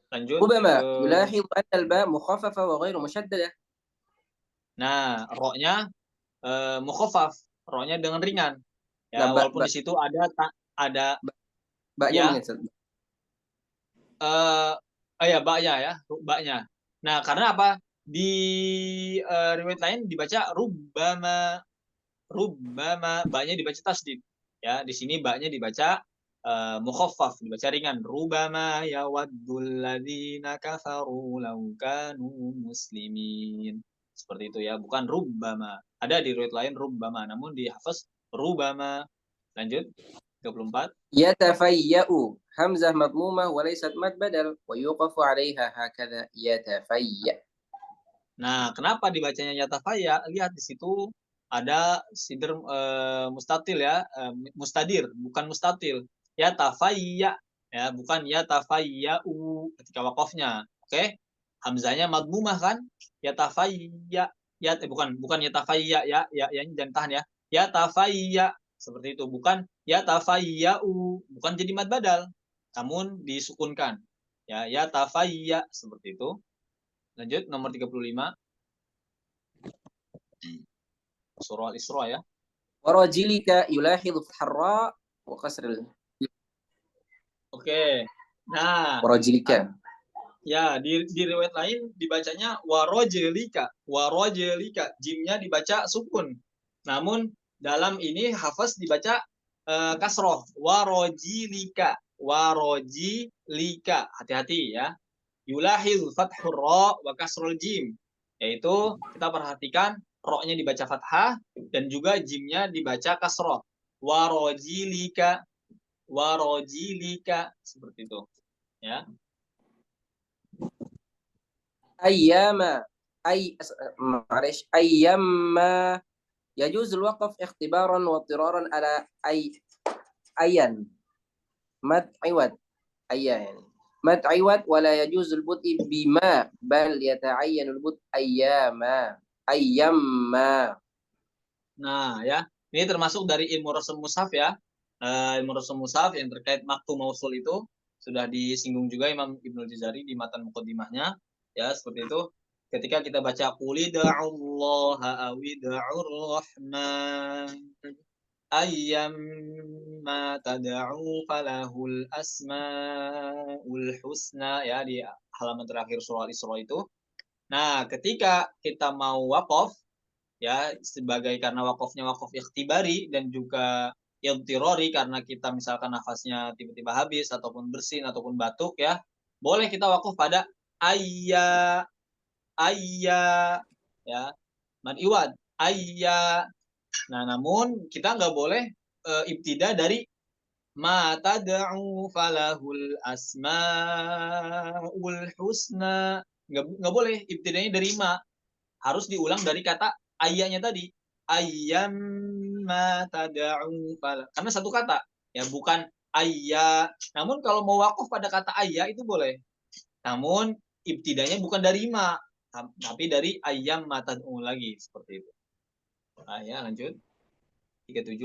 Lanjut ربما يلاحظ أن الباء مخففة وغير مشددة. Nah, ro-nya mukhaffaf, ro-nya dengan ringan. Ya, walaupun di situ ada baknya ya baknya ya, baknya. Nah, karena apa? Di riwayat lain dibaca rubbama, baknya dibaca tasdid. Ya, di sini baknya dibaca mukhaffaf, dibaca ringan. Rubama yawaddul ladzina kafaru law kanu muslimin. Seperti itu ya, bukan rubbama. Ada di riwayat lain rubbama, namun di hafaz rubama. Lanjut 34. Yatafayya'u hamzah madmumah wa laysat mad badal wa yuqafu 'alaiha hakadha yatafayya. Nah, kenapa dibacanya yatafayya? Lihat di situ ada sidir mustatil ya, mustadir, bukan mustatil. Yatafayya ya, bukan yatafayya'u ketika wakofnya. Oke? Hamzahnya madmumah kan? Yatafayya. Bukan yatafayya ya, ini jangan tahan ya. Yatafayya seperti itu, bukan yatafayya'u, bukan jadi mad badal, namun disukunkan. Ya, yatafayya seperti itu. Lanjut nomor 35. Surah Al-Isra ya. Warajilika yulahidhu harra wa kasril. Oke. Nah, warajilika. Ya, di riwayat lain dibacanya warajilika. Warajilika, jimnya dibaca sukun. Namun dalam ini hafaz dibaca kasroh. Warajilika. Warajilika. Hati-hati ya. Yulahil fathur ra wa kasrul jim. Yaitu kita perhatikan ro-nya dibaca fathah dan juga jimnya dibaca kasroh. Warajilika. Warajilika. Seperti itu. Ya. Ayyama. معلش أيما يجوز الوقف اختبارا واضطرارا على أيا مد عوض أيا يعني مد عوض ولا يجوز البدء بما بل يتعين البدء أياما أيما. Nah ya, ini termasuk dari ilmu rasul mushaf ya. Ilmu rasul mushaf yang terkait maktu mausul itu sudah disinggung juga Imam Ibnu Jazari di matan muqaddimahnya ya, seperti itu. Ketika kita baca qul da'ullaha awid'ur rahman ayyamma tad'u falahul asmaul husna ya, di halaman terakhir surah Al-Isra itu. Nah, ketika kita mau waqaf ya, sebagai karena waqafnya waqaf ikhtibari dan juga iltirori karena kita misalkan nafasnya tiba-tiba habis ataupun bersin ataupun batuk ya, boleh kita waqaf pada ayya ya, mad iwad ayya. Nah, namun kita nggak boleh ibtida dari ma tad'u falahul asmaul husna, nggak boleh ibtidanya dari ma, harus diulang dari kata ayanya tadi, ayyam ma tad'u fala, karena satu kata ya, bukan ayya. Namun kalau mau wakaf pada kata ayya itu boleh, namun ibtidanya bukan dari ma tapi dari ayyam ma tad'u lagi, seperti itu. Nah ya, lanjut 37.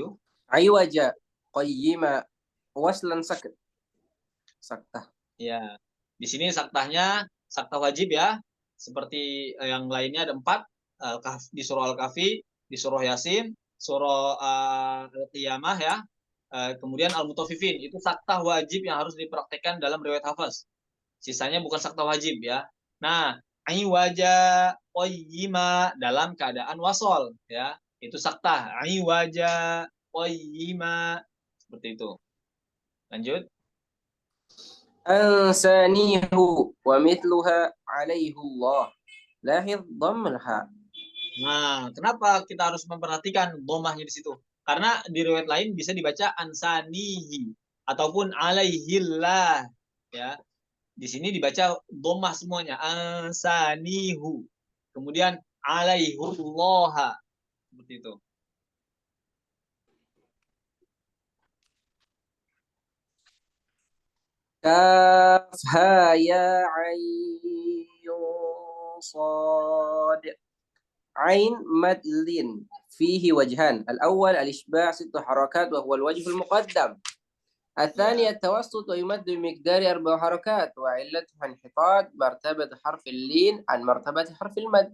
Aywaja qayyima waslan sakit saktah Ya, di sini saktahnya saktah wajib ya, seperti yang lainnya ada 4 di surah Al-Kahfi, di surah Yasin, surah Al-Qiyamah ya. Kemudian Al-Mutaffifin itu saktah wajib yang harus dipraktekkan dalam riwayat hafaz. Sisanya bukan saktah wajib ya. Nah, iwaja qayyima dalam keadaan wasol ya. Itu saktah. Iwaja qayyima seperti itu. Lanjut. Ansanihu wa mithluha alaihi Allah. Lahir dhammah. Nah, kenapa kita harus memperhatikan dhammahnya di situ? Karena di riwayat lain bisa dibaca ansanihi ataupun alaihillah ya. Di sini dibaca dhammah semuanya. Ansanihu. Kemudian alaihullah seperti itu. Kaf ha ya ain sad. Ain madlin fihi wajhan. Al-awwal al-ishba' 6 harakat wa huwa al-wajh al-muqaddam. الثاني التوسط ويمد بمقدار 4 حركات وعلته انحطاط مرتبة حرف اللين عن مرتبة حرف المد.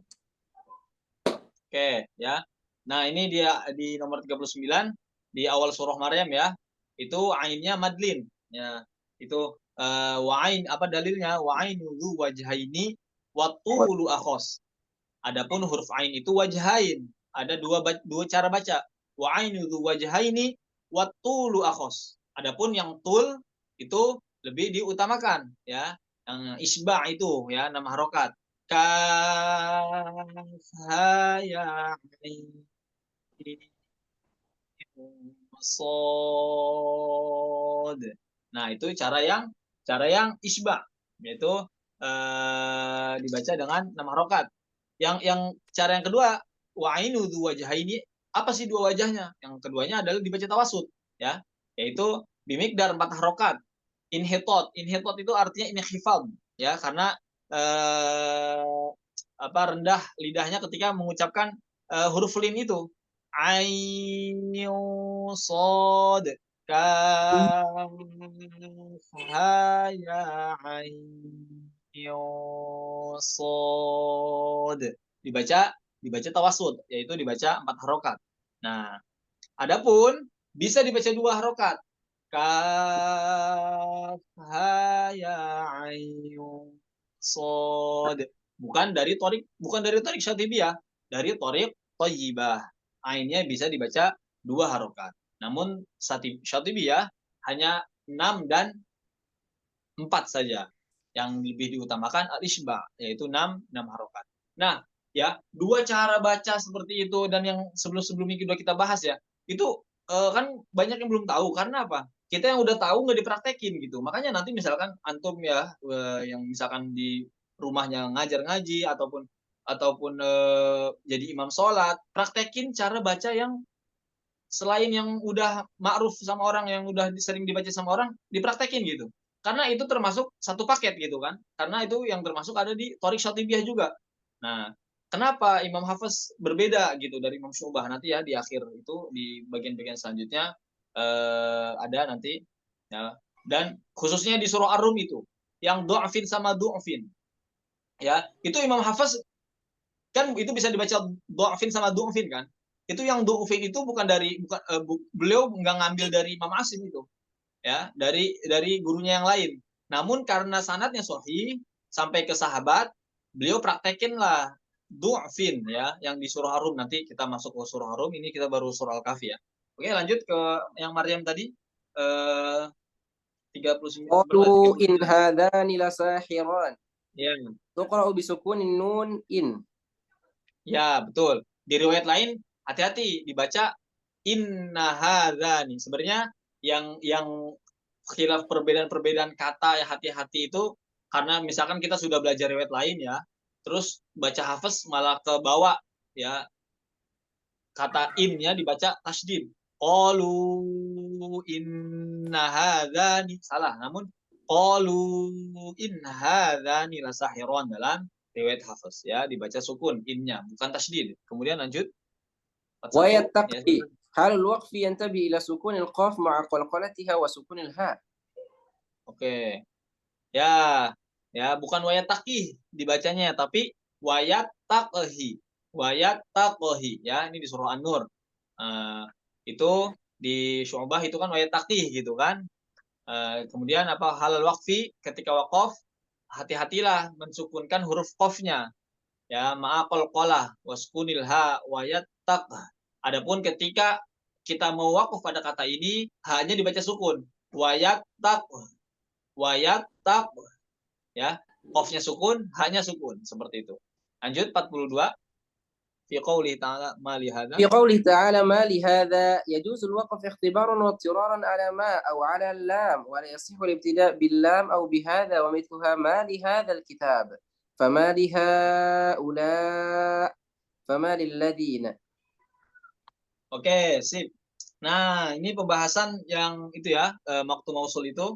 Oke, ya. Nah, ini dia di nomor 39 di awal surah Maryam ya. Itu ainnya madlin ya. Itu wa ain apa dalilnya? Wa ainu dzu wajhaini wa tulu akhos. Adapun huruf ain itu wajhain. Ada dua cara baca. Wa ainu dzu wajhaini wa tulu akhos. Adapun yang tul itu lebih diutamakan ya. Yang isba itu ya 6 harokat. Kafaya sod. Nah, itu cara yang isba, yaitu dibaca dengan 6 harokat. Yang cara yang kedua, wa ainu dzu wajhaini, apa sih dua wajahnya? Yang keduanya adalah dibaca tawasud ya, yaitu bimikdar 4 harokat. Inhitot itu artinya inkhifad ya, karena rendah lidahnya ketika mengucapkan huruf lin itu. Ain sod kaf ha ya ain sod. Dibaca tawasud, yaitu dibaca 4 harokat. Nah, adapun bisa dibaca 2 harokat. Kaf ha ya ain sod. Bukan dari torik syatibiyah, dari torik thayyibah. Ainnya bisa dibaca 2 harokat. Namun syatibiyah hanya 6 dan 4 saja. Yang lebih diutamakan al-isba, yaitu 6 harokat. Nah, ya, 2 cara baca seperti itu dan yang sebelum-sebelumnya kita bahas ya, itu kan banyak yang belum tahu. Karena apa? Kita yang udah tahu nggak dipraktekin gitu. Makanya nanti misalkan antum ya, yang misalkan di rumahnya ngajar ngaji ataupun jadi imam sholat, praktekin cara baca yang selain yang udah ma'ruf sama orang, yang udah sering dibaca sama orang, dipraktekin gitu. Karena itu termasuk satu paket gitu kan. Karena itu yang termasuk ada di Thorik Syatibiyah juga. Nah, kenapa Imam Hafiz berbeda gitu dari Imam Syu'bah? Nanti ya di akhir itu, di bagian-bagian selanjutnya ada nanti ya. Dan khususnya di surah Ar-Rum itu yang du'afin sama du'afin ya, itu Imam Hafiz kan itu bisa dibaca du'afin sama du'afin kan. Itu yang du'afin itu beliau nggak ngambil dari Imam Asim itu ya, dari gurunya yang lain. Namun karena sanadnya sahih sampai ke sahabat, beliau praktekin lah du'afin ya, yang di surah Ar-Rum. Nanti kita masuk ke surah Ar-Rum, ini kita baru surah Al-Kahfi ya. Oke, lanjut ke yang Maryam tadi. 39. Qalu in hadani lasahiran. Ya. Tuqra'u bisukunin nun in. Ya, betul. Di riwayat lain hati-hati dibaca inna hadzani. Sebenarnya yang khilaf perbedaan kata ya, hati-hati itu karena misalkan kita sudah belajar riwayat lain ya, terus baca hafaz malah ke bawah ya, kata in-nya dibaca tasydid. Qalu inna hadzani, salah. Namun qalu in hadzani lasahiran dalam riwayat hafaz ya, dibaca sukun in-nya, bukan tasydid. Kemudian lanjut. Wa yattaqi halul waqfi yantabi ila sukunil qaf ma'a qalqalatiha wa sukunil ha. Oke. Ya, bukan wa yattaqi dibacanya, tapi wayattaqhi. Wayattaqhi ya, ini di surah An-Nur. Itu di Syu'bah itu kan wayattaqih gitu kan. Kemudian apa halal waqfi, ketika waqaf hati-hatilah mensukunkan huruf qafnya. Ya, ma'aqal qalah waskunil ha wayattaq. Adapun ketika kita mau waqaf pada kata ini hanya dibaca sukun. Wayattaq. Wayattaq. Ya, qafnya sukun, hanya sukun seperti itu. Lanjut 42. Fi qoulihi ta'ala ma li hadza. في قوله تعالى ما لهذا يجوز الوقف اختبارا واضطرارا على ما أو على اللام ولا يصح الابتداء باللام أو بهذا ومثلها ما لهذا الكتاب فما لهؤلاء فما للذين. Oke, sip. Nah, ini pembahasan yang itu ya, maqtu mausul itu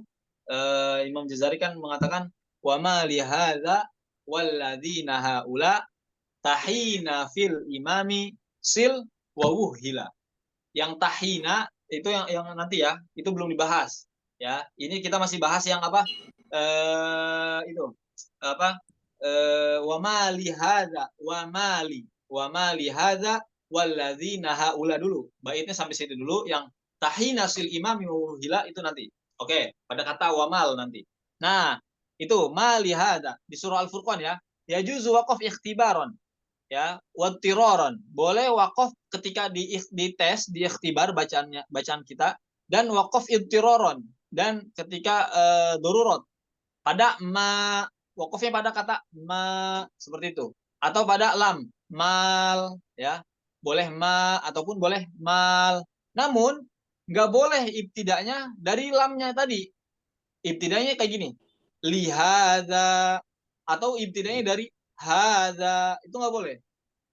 Imam Jazari kan mengatakan wa ma li hadza walladzina haula tahina fil imami sil wa wuhila. Yang tahina itu yang nanti ya, itu belum dibahas ya. Ini kita masih bahas yang apa? Itu apa? Wa ma li hadza wa ma li hadza walladzina haula dulu. Baitnya sampai situ dulu, yang tahina sil imami wa wuhila itu nanti. Oke, pada kata wamal nanti. Nah, itu ma li hadza di surah Al-Furqan ya. Ya juzu waqaf ikhtibaron. Ya, wattiraran. Boleh wakaf ketika dites, diikhtibar bacaan kita, dan wakaf ittiraran, dan ketika darurat. Pada ma, wakafnya pada kata ma seperti itu, atau pada lam, mal ya. Boleh ma ataupun boleh mal. Namun nggak boleh ibtidanya dari lamnya tadi. Ibtidanya kayak gini. Lihadza, atau ibtidanya dari hadza, itu nggak boleh.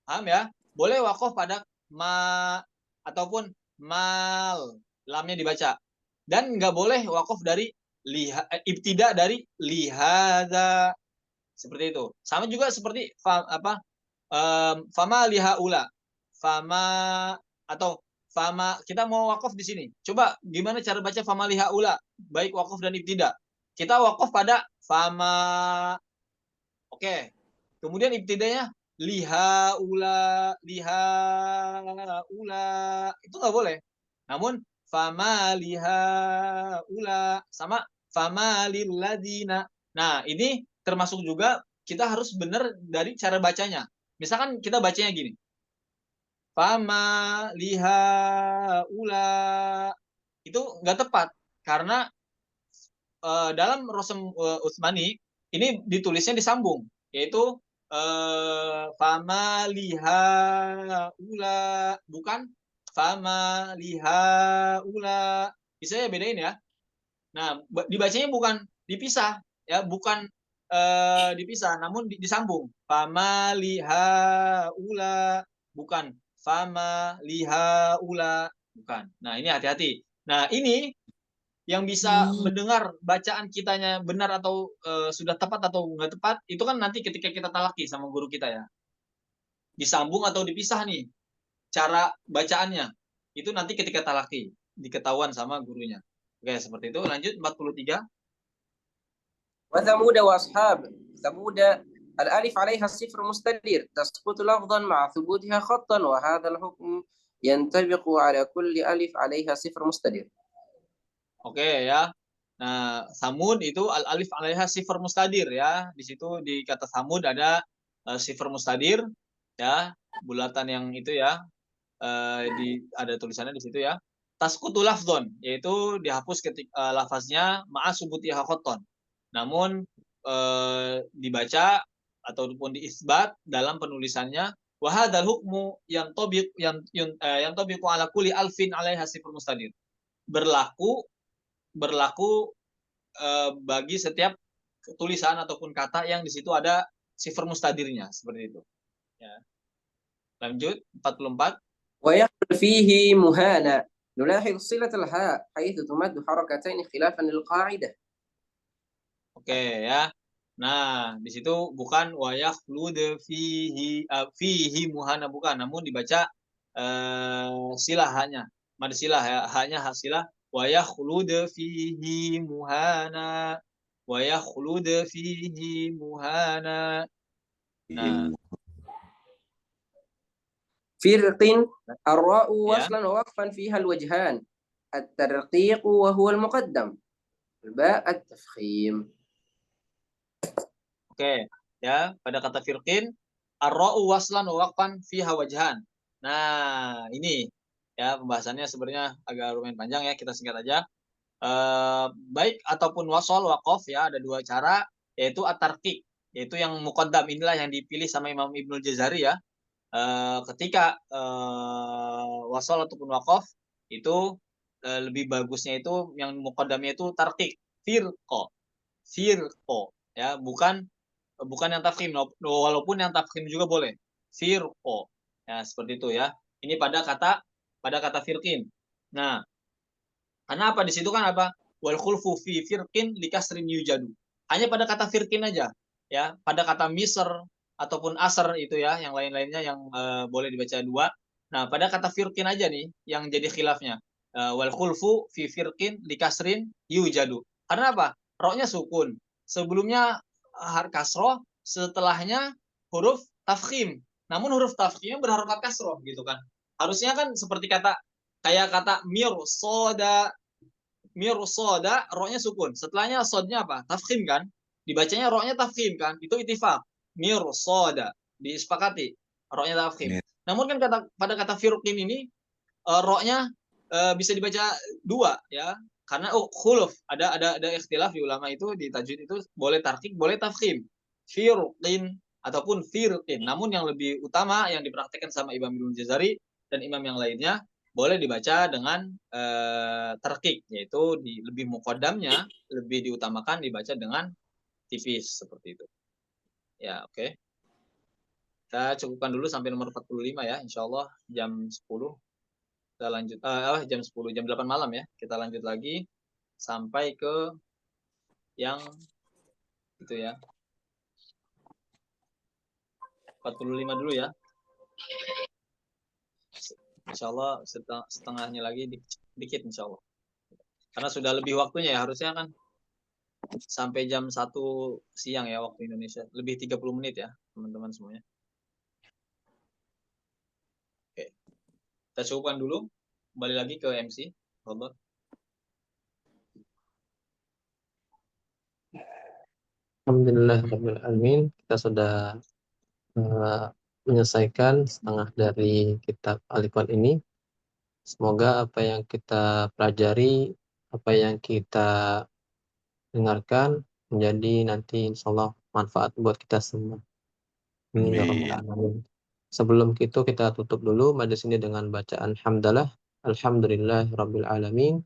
Paham ya? Boleh wakaf pada ma ataupun mal, lamnya dibaca. Dan nggak boleh wakaf dari ibtida dari lihadza, seperti itu. Sama juga seperti fama lihaula, fama atau fama, kita mau wakaf di sini. Coba gimana cara baca fama lihaula, baik wakaf dan ibtida. Kita wakaf pada fama. Oke. Kemudian ibtidanya lihaula, itu nggak boleh. Namun fama lihaula sama fama lilladzina. Nah, ini termasuk juga kita harus benar dari cara bacanya. Misalkan kita bacanya gini. Fama lihaula, itu nggak tepat karena dalam Rosem Utsmani ini ditulisnya disambung, yaitu fama lihaula, bukan fama lihaula. Bisa ya bedain ya. Nah, dibacanya bukan dipisah ya, bukan dipisah, namun disambung. Fama lihaula, bukan fama lihaula, bukan. Nah, ini hati-hati. Nah, ini yang bisa mendengar bacaan kitanya benar atau sudah tepat atau nggak tepat, itu kan nanti ketika kita talaki sama guru kita ya. Disambung atau dipisah nih cara bacaannya. Itu nanti ketika talaki, diketahuan sama gurunya. Oke, seperti itu. Lanjut 43. وثمود وأصحاب ثمود الألف عليها الصفر مستدير تسقط لفظا مع ثبوتها خطا وهذا الحكم ينطبق على كل ألف عليها صفر مستدير. Oke ya. Nah, samud itu al-alif alaiha sifar mustadir ya. Di situ di kata samud ada sifar mustadir ya, bulatan yang itu ya. Ada tulisannya di situ ya. Tasqutu lafdzon, yaitu dihapus ketika lafaznya ma'a subutiha khatton. Namun dibaca ataupun diisbat dalam penulisannya wa hadzal hukmu yang tabiqu ala kulli alfin alaiha sifar mustadir. Berlaku bagi setiap tulisan ataupun kata yang di situ ada sifar mustadirnya, seperti itu. Ya. Lanjut 44. ويحصل فيه مهانة نلاحظ صلة الهاء حيث تمد حركتين خلافا للقاعدة. Oke ya. Nah, di situ bukan wayakhlud fihi muhana, bukan, namun dibaca silah hanya. Mad silah ya, hanya hasilah ويخلد فيه مهانا ويخلد فيه مهانا. Nah, فرق الراء Ya. وصلا ووقفا فيها الوجهان الترقيق وهو المقدم الباء التفخيم. Oke, ya, pada kata firqin ar-ra'u waslan wa waqfan fiha wajhan. Nah, ini ya pembahasannya sebenarnya agak lumayan panjang ya, kita singkat aja. Baik ataupun wasol waqaf ya, ada dua cara, yaitu at-tarqiq, yaitu yang muqaddam, inilah yang dipilih sama Imam Ibnu Jazari ya. Ketika wasol ataupun waqaf itu lebih bagusnya itu yang muqaddamnya itu tarqiq, firqo ya, bukan yang tafkhim, walaupun yang tafkhim juga boleh. Firqo. Ya, seperti itu ya. Ini pada kata firqin. Nah, karena apa di situ kan apa? Wal khulfu fi firqin likasrin yujadu. Hanya pada kata firqin aja, ya. Pada kata misr ataupun asr itu ya, yang lain-lainnya yang boleh dibaca dua. Nah, pada kata firqin aja nih yang jadi khilafnya. Wal khulfu fi firqin likasrin yujadu. Karena apa? Roknya sukun. Sebelumnya kasroh, setelahnya huruf tafkhim. Namun huruf tafkhimnya berharokat kasroh gitu kan. Harusnya kan seperti kayak kata mirsoda, roknya sukun. Setelahnya sodnya apa? Tafkhim kan? Dibacanya roknya tafkhim kan? Itu itifak. Mirsoda. Disepakati. Roknya tafkhim. Namun kan pada kata firqin ini, roknya bisa dibaca dua ya. Karena khuluf. Ada ikhtilaf di ulama itu, di tajwid itu boleh tarkik, boleh tafkhim. Firqin ataupun firqin. Namun yang lebih utama yang dipraktekkan sama Imam Ibnu Jazari dan imam yang lainnya, boleh dibaca dengan tarkik, yaitu lebih muqaddamnya, lebih diutamakan dibaca dengan tipis seperti itu. Ya, oke. Kita cukupkan dulu sampai nomor 45 ya. Insyaallah jam 10 kita lanjut jam 10, jam 8 malam ya. Kita lanjut lagi sampai ke yang itu ya. 45 dulu ya. Insyaallah setengahnya lagi dikit insyaallah. Karena sudah lebih waktunya ya, harusnya kan sampai jam 1 siang ya waktu Indonesia. Lebih 30 menit ya, teman-teman semuanya. Oke. Kita cukupkan dulu. Kembali lagi ke MC. Robert. Alhamdulillahirrahmanirrahim. Kita sudah menyelesaikan setengah dari kitab Al-Ikhwan ini. Semoga apa yang kita pelajari, apa yang kita dengarkan menjadi nanti insyaallah manfaat buat kita semua. Amin ya rabbal alamin. Sebelum itu kita tutup dulu majelis ini dengan bacaan hamdalah. Alhamdulillahirabbil alamin.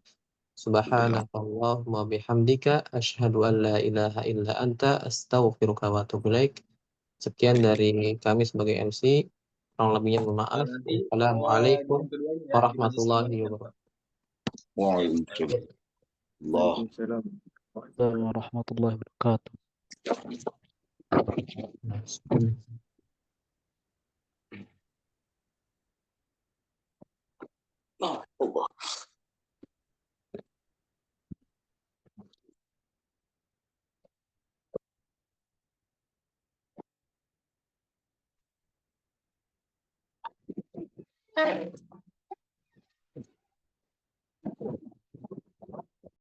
Subhanakallahumma bihamdika asyhadu an la ilaha illa anta astaghfiruka wa atubu ilaik. Sekian dari kami sebagai MC. Kurang lebihnya mohon maaf. Nanti Assalamualaikum jam keduanya ya, di majelis warahmatullahi kedua. wabarakatuh. Waalaikumsalam. Allah. Waalaikumsalam. warahmatullahi wabarakatuh. Allah.